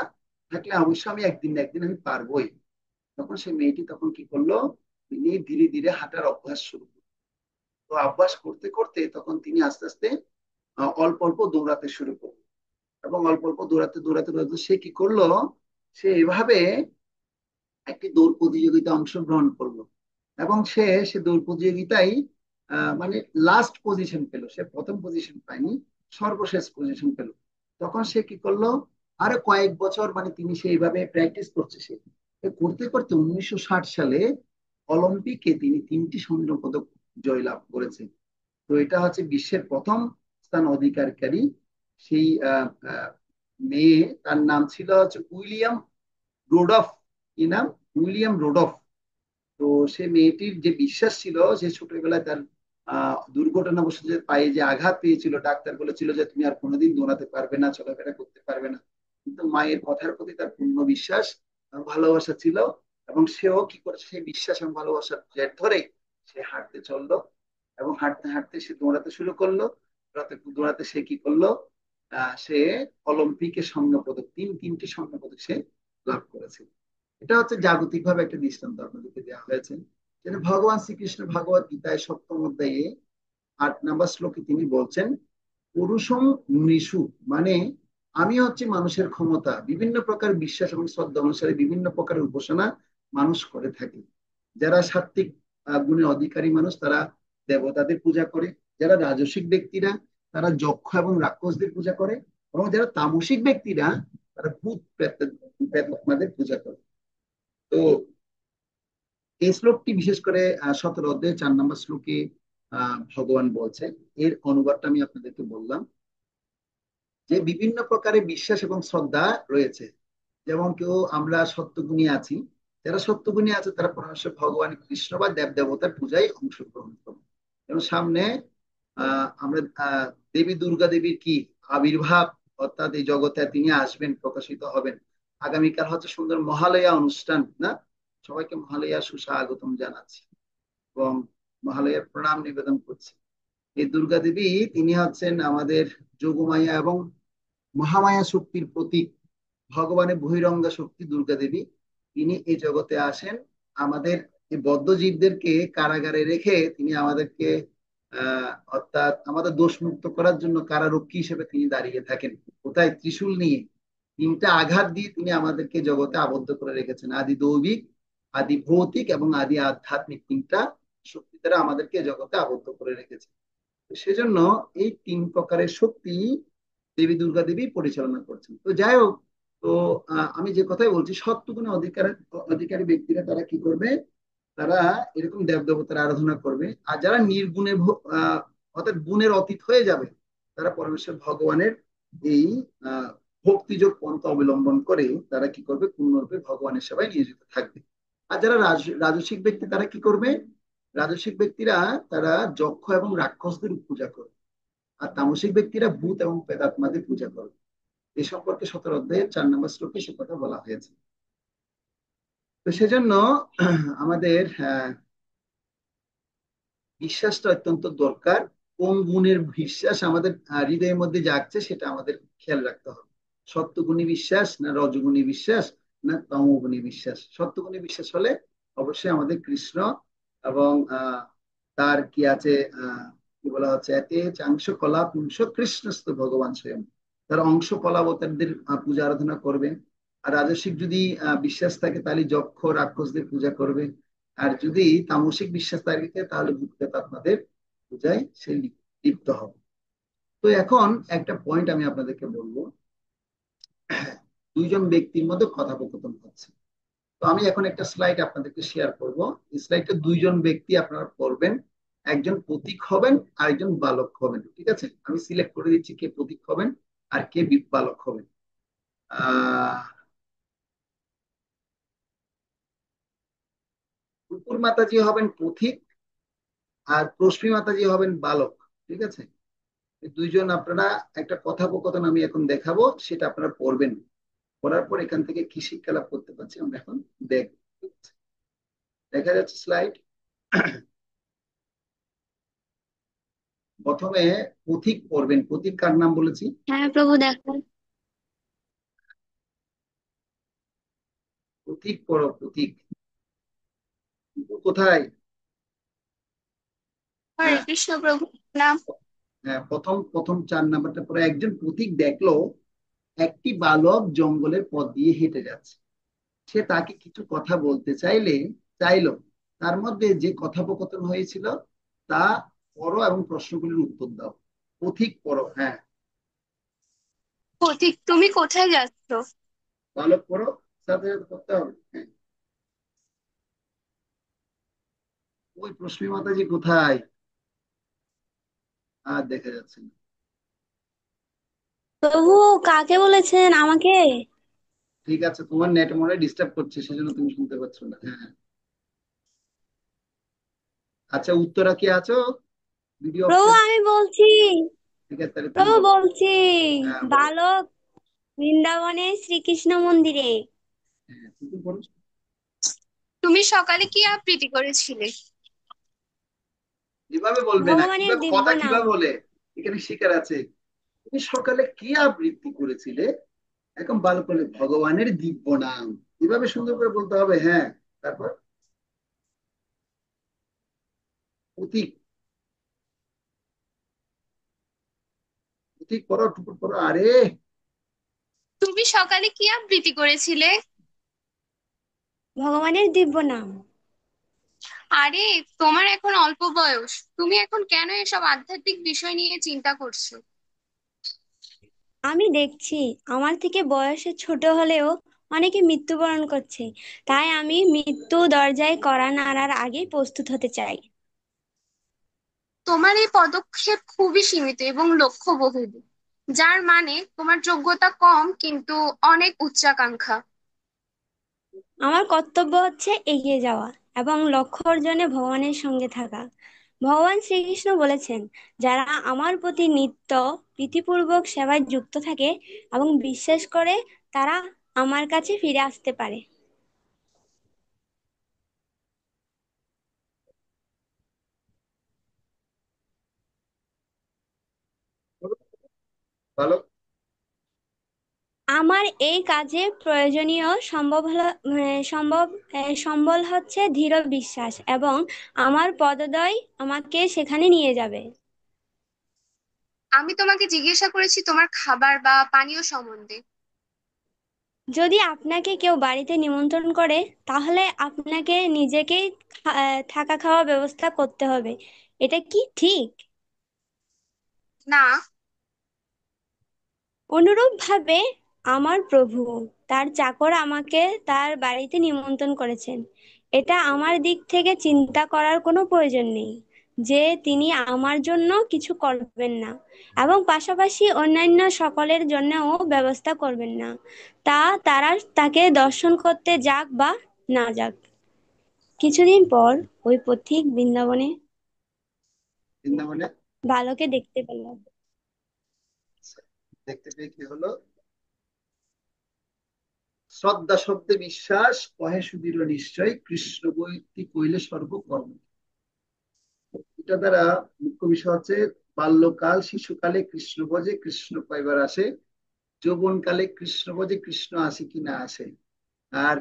থাকলে অবশ্যই আমি একদিন না একদিন আমি পারবোই। তখন সেই মেয়েটি তখন কি করলো, তিনি ধীরে ধীরে হাঁটার অভ্যাস শুরু করলো। তো অভ্যাস করতে করতে তখন তিনি আস্তে আস্তে অল্প অল্প দৌড়াতে শুরু করলো। এবং অল্প অল্প দৌড়াতে দৌড়াতে দৌড়াতে সে কি করলো, সে এভাবে একটি দৌড় প্রতিযোগিতায় অংশগ্রহণ করলো। এবং সে সে দৌড় প্রতিযোগিতায় মানে লাস্ট পজিশন পেল, সে প্রথম পজিশন পায়নি, সর্বশেষ পজিশন পেল। তখন সে কি করলো, আরো কয়েক বছর মানে তিনি সেইভাবে প্র্যাকটিস করছে, সে করতে করতে 1960 সালে অলিম্পিকে তিনি 3টি স্বর্ণ পদক জয়লাভ করেছেন। তো এটা হচ্ছে বিশ্বের প্রথম স্থান অধিকারী সেই মেয়ে, তার নাম ছিল হচ্ছে উইলিয়াম রোডফ। কি নাম? উইলিয়াম রোডফ। তো সে মেয়েটির যে বিশ্বাস ছিল, সে ছোটবেলায় তার দুর্ঘটনাবশত যে পায়ে যে আঘাত পেয়েছিল, ডাক্তার বলেছিল যে তুমি আর কোনোদিন দৌড়াতে পারবে না, চলাফেরা করতে পারবে না। কিন্তু মায়ের কথার প্রতি তার পূর্ণ বিশ্বাস, ভালোবাসা ছিল। এবং সেও কি করেছে, সেই বিশ্বাস এবং ভালোবাসার জের ধরে সে হাঁটতে চললো, এবং হাঁটতে হাঁটতে সে দৌড়াতে শুরু করলো। দৌড়াতে দৌড়াতে সে কি করলো, সে অলিম্পিকে স্বর্ণপদক, তিনটি স্বর্ণপদক সে লাভ করেছে। এটা হচ্ছে জাগতিক ভাবে একটা দৃষ্টান্ত আপনাদেরকে দেওয়া হয়েছে। যেটা ভগবান শ্রীকৃষ্ণ ভগবত গীতায় 7ম অধ্যায়ে 8 নম্বর শ্লোকে তিনি বলছেন, পুরুষং নৃষু, মানে আমি হচ্ছে মানুষের ক্ষমতা, বিভিন্ন প্রকার বিশ্বাস এবং শ্রদ্ধা অনুসারে বিভিন্ন প্রকার উপাসনা মানুষ করে থাকে। যারা সাত্ত্বিক গুণের অধিকারী মানুষ, তারা দেবতাদের পূজা করে। যারা রাজসিক ব্যক্তিরা, তারা যক্ষ এবং রাক্ষসদের পূজা করে। এবং যারা তামসিক ব্যক্তিরা, তারা ভূত প্রেতাত্মাদের পূজা করে। তো এই শ্লোকটি বিশেষ করে 17 অধ্যায়ে 4 নম্বর শ্লোকে ভগবান বলছে। এর অনুবাদটা আমি আপনাদেরকে বললাম, যে বিভিন্ন প্রকারের বিশ্বাস এবং শ্রদ্ধা রয়েছে। যেমন কেউ আমরা সত্যগুণী আছি, যারা সত্যগুণী আছে তারা পরমেশ্বর ভগবান কৃষ্ণ বা দেব দেবতার পূজায় অংশগ্রহণ করবে। যেমন সামনে আমরা দেবী দুর্গা দেবীর কি আবির্ভাব, অর্থাৎ এই জগতে তিনি আসবেন, প্রকাশিত হবেন। আগামীকাল হচ্ছে সুন্দর মহালয়া অনুষ্ঠান না, সবাইকে মহালয়া সুস্বাগতম জানাচ্ছি এবং মহালয়ার প্রণাম নিবেদন করছি। এই দুর্গা দেবী তিনি হচ্ছেন আমাদের যোগমায়া এবং মহামায়া শক্তির প্রতীক। ভগবানের বহিরঙ্গা শক্তি দুর্গা দেবী, তিনি এই জগতে আসেন আমাদের এই বদ্ধ জীবদেরকে কারাগারে রেখে তিনি আমাদেরকে অর্থাৎ আমাদের দোষ মুক্ত করার জন্য কারারক্ষী হিসেবে তিনি দাঁড়িয়ে থাকেন। কোথায়? ত্রিশূল নিয়ে 3টা আঘাত দিয়ে তিনি আমাদেরকে জগতে আবদ্ধ করে রেখেছেন। আদি দৈবিক, আদি ভৌতিক এবং আদি আধ্যাত্মিক 3টা শক্তি দ্বারা আমাদেরকে জগতে আবদ্ধ করে রেখেছে। সেজন্য এই 3 প্রকারের শক্তি দেবী দুর্গা দেবী পরিচালনা করছেন। তো যাই হোক, তো আমি যে কথাই বলছি, সত্যগুণে অধিকারী ব্যক্তিরা তারা কি করবে, তারা এরকম দেব দেবতার আরাধনা করবে। আর যারা নির্গুণে অর্থাৎ গুণের অতীত হয়ে যাবে, তারা পরমেশ্বর ভগবানের এই ভক্তিযোগ পন্থা অবলম্বন করে তারা কি করবে, পূর্ণরূপে ভগবানের সেবায় নিয়োজিত থাকবে। আর যারা রাজসিক ব্যক্তি, তারা কি করবে, রাজসিক ব্যক্তিরা তারা যক্ষ এবং রাক্ষসদের পূজা করবে। আর তামসিক ব্যক্তিরা ভূত এবং প্রেতাত্মাদের পূজা করবে। এ সম্পর্কে 17 অধ্যায়ের 4 নম্বর শ্লোকে সে কথা বলা হয়েছে। তো সেজন্য আমাদের বিশ্বাসটা অত্যন্ত দরকার। কোন গুণের বিশ্বাস আমাদের হৃদয়ের মধ্যে জাগছে সেটা আমাদের খেয়াল রাখতে হবে। সত্যগুণী বিশ্বাস না রজগুণী বিশ্বাস না তমগুণী বিশ্বাস? সত্যগুণী বিশ্বাস হলে অবশ্যই আমাদের কৃষ্ণ এবং তার কি আছে, কি বলা হচ্ছে, এতে চাংশ কলা পুংস কৃষ্ণস্ত ভগবান স্বয়ং, তার অংশ কলাবতারদের পূজা আরাধনা করবে। আর রাজস্বিক যদি বিশ্বাস থাকে তাহলে যক্ষ রাক্ষসদের পূজা করবে। আর যদি তামসিক বিশ্বাস থাকে তাহলে ভূতপ্রেত আপনাদের পূজায় সে লিপ্ত হবে। তো এখন একটা পয়েন্ট আমি আপনাদেরকে বলবো, দুইজন ব্যক্তির মধ্যে কথোপকথন হচ্ছে। তো আমি এখন একটা স্লাইড আপনাদেরকে শেয়ার করব। এই স্লাইডটা দুইজন ব্যক্তি আপনারা পড়বেন, একজন প্রতীক হবেন আর একজন বালক হবেন। ঠিক আছে, আমি সিলেক্ট করে দিচ্ছি কে প্রতীক হবেন আর কে বালক হবেন। আহ কুকুর মাতাজি হবেন পথিক আর প্রশ্মী মাতাজি হবেন বালক। ঠিক আছে, দুইজন আপনারা একটা কথোপকথন আমি এখন দেখাবো, সেটা আপনারা পড়বেন। পড়ার পর এখান থেকে কি শিক্ষা লাভ করতে পারছি আমরা এখন দেখব। দেখা যাচ্ছে স্লাইড। প্রথমে পথিক পড়বেন। পথিক কার নাম বলেছি? হ্যাঁ প্রভু দেখান। পথিক পড়ো, পথিক। কোথায়? হরে হ্যাঁ, কৃষ্ণ প্রভু নাম। হ্যাঁ, প্রথম প্রথম 4 নাম্বারটা পরে, একজন পথিক দেখলো একটি বালক জঙ্গলের পথ দিয়ে হেঁটে যাচ্ছে। সে তাকে কিছু কথা বলতে চাইলো। তার মধ্যে যে কথোপকথন হয়েছিল তা পড়ো এবং প্রশ্নগুলির উত্তর দাও। পথিক পড়ো। হ্যাঁ, পথিক, তুমি কোথায় যাচ্ছ? বালক পড়ো, সাথে সাথে করতে হবে। হ্যাঁ, ওই প্রশ্নী মাতাজি কোথায়? আর দেখা যাচ্ছে না। প্রভু কাকে বলেছেন, আমাকে? ঠিক আছে, তোমার নেট মনে ডিস্টার্ব করছে, সেজন্য তুমি শুনতে পাচ্ছ না। হ্যাঁ, হ্যাঁ। আচ্ছা, উত্তরা কি আছো? ভিডিও অফ প্রভু করে। আমি বলছি, ঠিক আছে, তাহলে তুমি প্রভু বলো। বলছি, হ্যাঁ, বলো। বালক বৃন্দাবনে শ্রীকৃষ্ণ মন্দিরে। হ্যাঁ, তুমি বলো। তুমি সকালে কি আবৃত্তি করেছিলে? এভাবে বলবে না, ভগবানের কিভাবে দিব্য কথা নাম। কিভাবে বলে, এখানে শিকার আছে। তুমি সকালে কি আবৃত্তি করেছিলে? এখন ভালো করে ভগবানের দিব্য নাম, এভাবে সুন্দর করে বলতে হবে। হ্যাঁ, তারপর প্রতীক, প্রতীক পড়ো, টুকুর পড়ো। আরে তুমি সকালে কি আবৃত্তি করেছিলে? ভগবানের দিব্য নাম। আরে, তোমার এখন অল্প বয়স, তুমি এখন কেন এসব আধ্যাত্মিক বিষয় নিয়ে চিন্তা করছো? আমি দেখছি আমার থেকে বয়সে ছোট হলেও অনেকে মৃত্যুবরণ করছে, তাই আমি মৃত্যু দরজায় কড়া নাড়ার আগেই প্রস্তুত হতে চাই। তোমার এই পদক্ষেপ খুবই সীমিত এবং লক্ষ্যবহুল, যার মানে তোমার যোগ্যতা কম কিন্তু অনেক উচ্চাকাঙ্ক্ষা। আমার কর্তব্য হচ্ছে এগিয়ে যাওয়া এবং লক্ষ্য অর্জনে ভগবানের সঙ্গে থাকা। ভগবান শ্রীকৃষ্ণ বলেছেন, যারা আমার প্রতি নিত্য প্রীতিপূর্বক সেবায় যুক্ত থাকে এবং বিশ্বাস করে, তারা আমার কাছে ফিরে আসতে পারে। ভালো। আমার এই কাজে প্রয়োজনীয় সম্বল হচ্ছে দৃঢ় বিশ্বাস, এবং আমার পদদ্বয় আমাকে সেখানে নিয়ে যাবে। আমি তোমাকে জিজ্ঞাসা করেছি তোমার খাবার বা পানীয় সম্বন্ধে। যদি আপনাকে কেউ বাড়িতে নিমন্ত্রণ করে, তাহলে আপনাকে নিজেকেই থাকা খাওয়া ব্যবস্থা করতে হবে। এটা কি ঠিক? না। অনুরূপভাবে আমার প্রভু, তার চাকর আমাকে তার বাড়িতে নিমন্ত্রণ করেছেন। এটা আমার দিক থেকে চিন্তা করার কোনো প্রয়োজন নেই যে তিনি আমার জন্য কিছু করবেন না, এবং পাশাপাশি অন্যান্য সকলের জন্যও ব্যবস্থা করবেন না। তারা তাকে দর্শন করতে যাক বা না যাক। কিছুদিন পর ওই পথিক বৃন্দাবনে বৃন্দাবনে বালকে দেখতে পেল। দেখতে পেয়ে কি হলো? শ্রদ্ধা শব্দে বিশ্বাস, কহে সুদৃঢ় নিশ্চয়, কৃষ্ণ বৈতি কইলে সর্বকর্ম। এটা দ্বারা মুখ্য বিষয় হচ্ছে, বাল্যকাল শিশুকালে কৃষ্ণ ভজে কৃষ্ণ কয়বার আসে, যৌবনকালে কৃষ্ণ ভজে কৃষ্ণ আসে কি না আসে, আর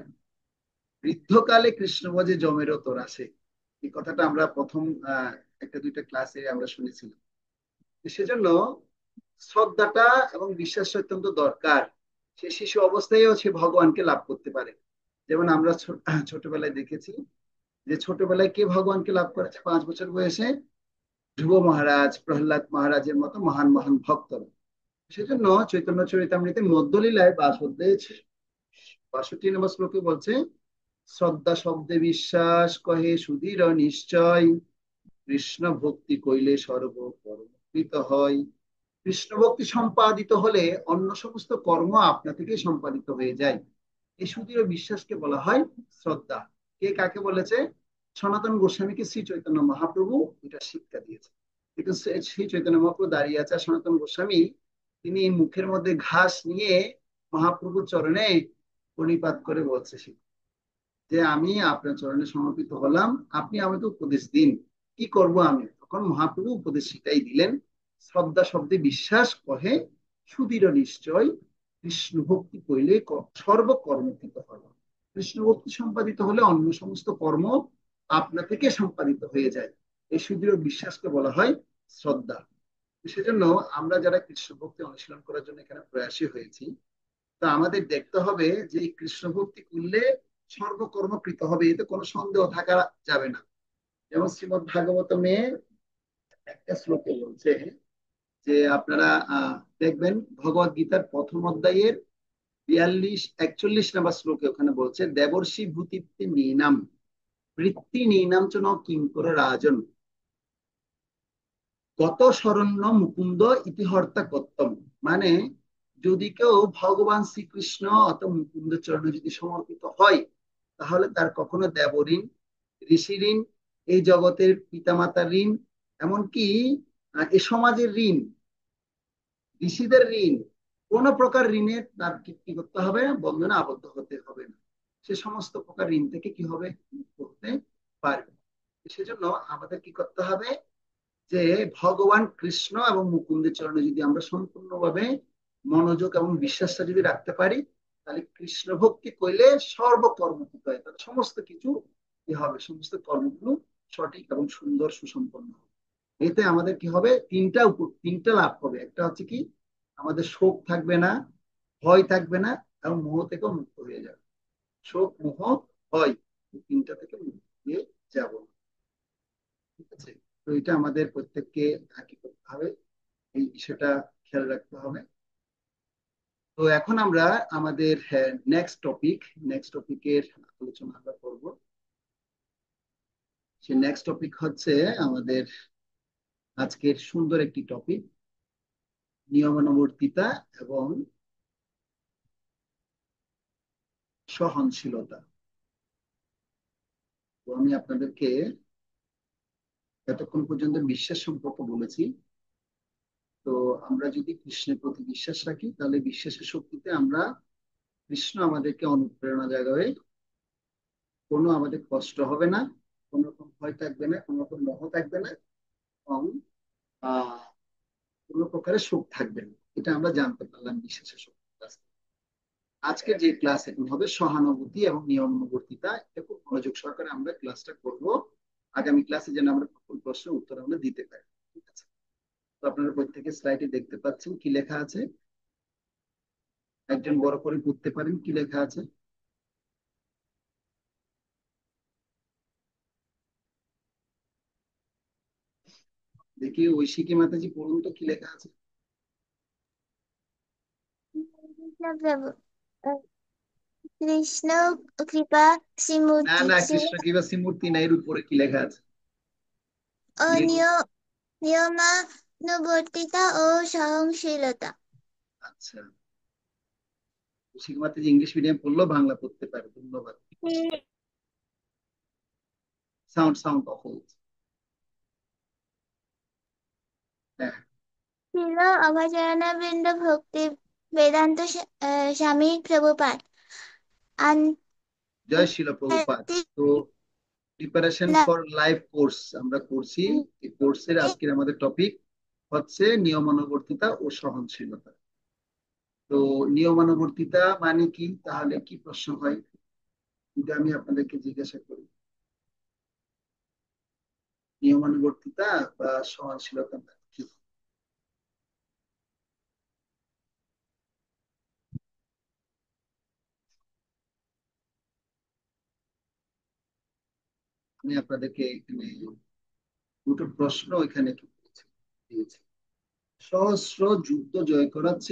বৃদ্ধকালে কৃষ্ণ ভজে জমেরও তোর আসে। এই কথাটা আমরা প্রথম একটা দুইটা ক্লাসে আমরা শুনেছিলাম। সেজন্য শ্রদ্ধাটা এবং বিশ্বাসটা অত্যন্ত দরকার। সে শিশু অবস্থায়ও সে ভগবানকে লাভ করতে পারে। যেমন আমরা ছোটবেলায় দেখেছি যে ছোটবেলায় কে ভগবানকে লাভ করেছে 5 বছর বয়সে? ধ্রুব মহারাজ, প্রহ্লাদ মহারাজের মতো মহান মহান ভক্তরা। সেজন্য চৈতন্য চরিতামৃতে মধ্যলীলায় 62 নম্বর শ্লোকে বলছে, শ্রদ্ধা শব্দে বিশ্বাস কহে সুধীর নিশ্চয়, কৃষ্ণ ভক্তি কইলে সর্বকর্মকৃত হয়। কৃষ্ণ ভক্তি সম্পাদিত হলে অন্য সমস্ত কর্ম আপনা থেকেই সম্পাদিত হয়ে যায়। এই সুদৃঢ় বিশ্বাসকে বলা হয় শ্রদ্ধা। কে কাকে বলেছে? সনাতন গোস্বামীকে শ্রী চৈতন্য মহাপ্রভু এটা শিক্ষা দিয়েছে। কিন্তু শ্রী চৈতন্য মহাপ্রভু দাঁড়িয়ে আছে, সনাতন গোস্বামী তিনি মুখের মধ্যে ঘাস নিয়ে মহাপ্রভুর চরণে প্রণিপাত করে বলছে যে আমি আপনার চরণে সমর্পিত হলাম, আপনি আমাকে উপদেশ দিন, কি করব আমি। তখন মহাপ্রভু উপদেশ সেটাই দিলেন, শ্রদ্ধা শব্দে বিশ্বাস কহে সুদৃঢ় নিশ্চয়, কৃষ্ণ ভক্তি কইলে সর্বকর্মকৃত হল। কৃষ্ণ ভক্তি সম্পাদিত হলে অন্য সমস্ত কর্ম আপনা থেকে সম্পাদিত হয়ে যায়। এই সুদৃঢ় বিশ্বাসকে বলা হয় শ্রদ্ধা। সেজন্য আমরা যারা কৃষ্ণ ভক্তি অনুশীলন করার জন্য এখানে প্রয়াসী হয়েছি, তা আমাদের দেখতে হবে যে এই কৃষ্ণ ভক্তি করলে সর্বকর্মকৃত হবে, এতে কোনো সন্দেহ থাকা যাবে না। যেমন শ্রীমদ ভাগবতমে একটা শ্লোকে বলছে যে আপনারা দেখবেন ভগবদ গীতার প্রথম অধ্যায়ের 42-41 নম্বর শ্লোকে ওখানে বলছে, দেবর্ষি ভূতিপ্তি নীনাম বৃত্তি নীনাম চ ন কিঙ্কর রাজন, কত শরণ্য মুকুন্দ ইতিহর্তা কত্তম। মানে যদি কেউ ভগবান শ্রীকৃষ্ণ অথবা মুকুন্দ চরণে যদি সমর্পিত হয়, তাহলে তার কখনো দেব ঋণ, ঋষি ঋণ, এই জগতের পিতামাতার ঋণ, এমনকি এ সমাজের ঋণ, ঋষিদের ঋণ, কোন প্রকার ঋণে তার কি করতে হবে না, বন্ধনে আবদ্ধ হতে হবে না। সে সমস্ত প্রকার ঋণ থেকে কি হবে, মুক্ত হতে পারবে। সেজন্য আমাদের কি করতে হবে, যে ভগবান কৃষ্ণ এবং মুকুন্দের চরণে যদি আমরা সম্পূর্ণভাবে মনোযোগ এবং বিশ্বাসটা যদি রাখতে পারি, তাহলে কৃষ্ণ ভক্তি করলে সর্বকর্ম হয়, তাহলে সমস্ত কিছু কি হবে, সমস্ত কর্মগুলো সঠিক এবং সুন্দর সুসম্পন্ন হবে। এতে আমাদের কি হবে, তিনটা লাভ হবে। একটা হচ্ছে কি, আমাদের শোক থাকবে না, ভয় থাকবে না, এবং মোহ থেকেও মুক্ত হয়ে যাবে। শোক, মোহ, ভয়, এই তিনটা থেকে মুক্ত হয়ে যাব। ঠিক আছে, তো এটা আমাদের প্রত্যেককে কি করতে হবে, এই বিষয়টা খেয়াল রাখতে হবে। তো এখন আমরা আমাদের নেক্সট টপিকের আলোচনা আমরা করব। সে নেক্সট টপিক হচ্ছে আমাদের আজকের সুন্দর একটি টপিক, নিয়মানুবর্তিতা এবং সহনশীলতা। তো আমি আপনাদেরকে এতক্ষণ পর্যন্ত বিশ্বাস সম্পর্কে বলেছি। তো আমরা যদি কৃষ্ণের প্রতি বিশ্বাস রাখি, তাহলে বিশ্বাসের শক্তিতে আমরা, কৃষ্ণ আমাদেরকে অনুপ্রেরণা জাগাবে, কোনো আমাদের কষ্ট হবে না, কোন রকম ভয় থাকবে না, কোন রকম মোহ থাকবে না, এবং আহ কোন প্রকারের সুখ থাকবে না। এটা আমরা জানতে পারলাম বিশ্বাসের শক্তি। আজকের যে ক্লাস এখন হবে সহানুভূতি এবং নিয়মানুবর্তিতা, এটা খুব মনোযোগ সহকারে আমরা ক্লাসটা করব। আগামী ক্লাসে যেন আমরা সকল প্রশ্নের উত্তর আমরা দিতে পারি। ঠিক আছে, তো আপনারা প্রত্যেকের স্লাইডে দেখতে পাচ্ছেন কি লেখা আছে। একজন বড় করে পড়তে পারেন কি লেখা আছে। দেখি ঐশিকী মাতাজি পড়ুন তো কি লেখা আছে। প্রভু কৃষ্ণ কৃপা না শ্রীমূর্তি না, কৃষ্ণ কিংবা শ্রীমূর্তি না, এর উপরে কি লেখা আছে। নিয়মানুবর্তিতা ও সহনশীলতা। আচ্ছা, ঐশিকী মাতাজি ইংলিশ মিডিয়াম পড়লেও বাংলা পড়তে পারে, ধন্যবাদ। সাউন্ড সাউন্ড অফ হয়েছে। হ্যাঁ, ছিল অভয়চরণবৃন্দ ভক্তি বেদান্ত স্বামী প্রভুপাদ জয় শিল প্রভুপাদ। আন্তর্জাতিক তো প্রিপারেশন ফর লাইফ কোর্স আমরা করছি। এই কোর্সের আজকের আমাদের টপিক হচ্ছে নিয়মানুবর্তিতা ও সহনশীলতা। তো নিয়মানুবর্তিতা মানে কি, তাহলে কি প্রশ্ন হয় যদি আমি আপনাদেরকে জিজ্ঞাসা করি, নিয়মানুবর্তিতা বা সহনশীলতা মানে কি? আমি আপনাদেরকে এখানে দুটো প্রশ্ন এখানে দিয়েছি। সহস্র যুদ্ধ জয় করার চেয়ে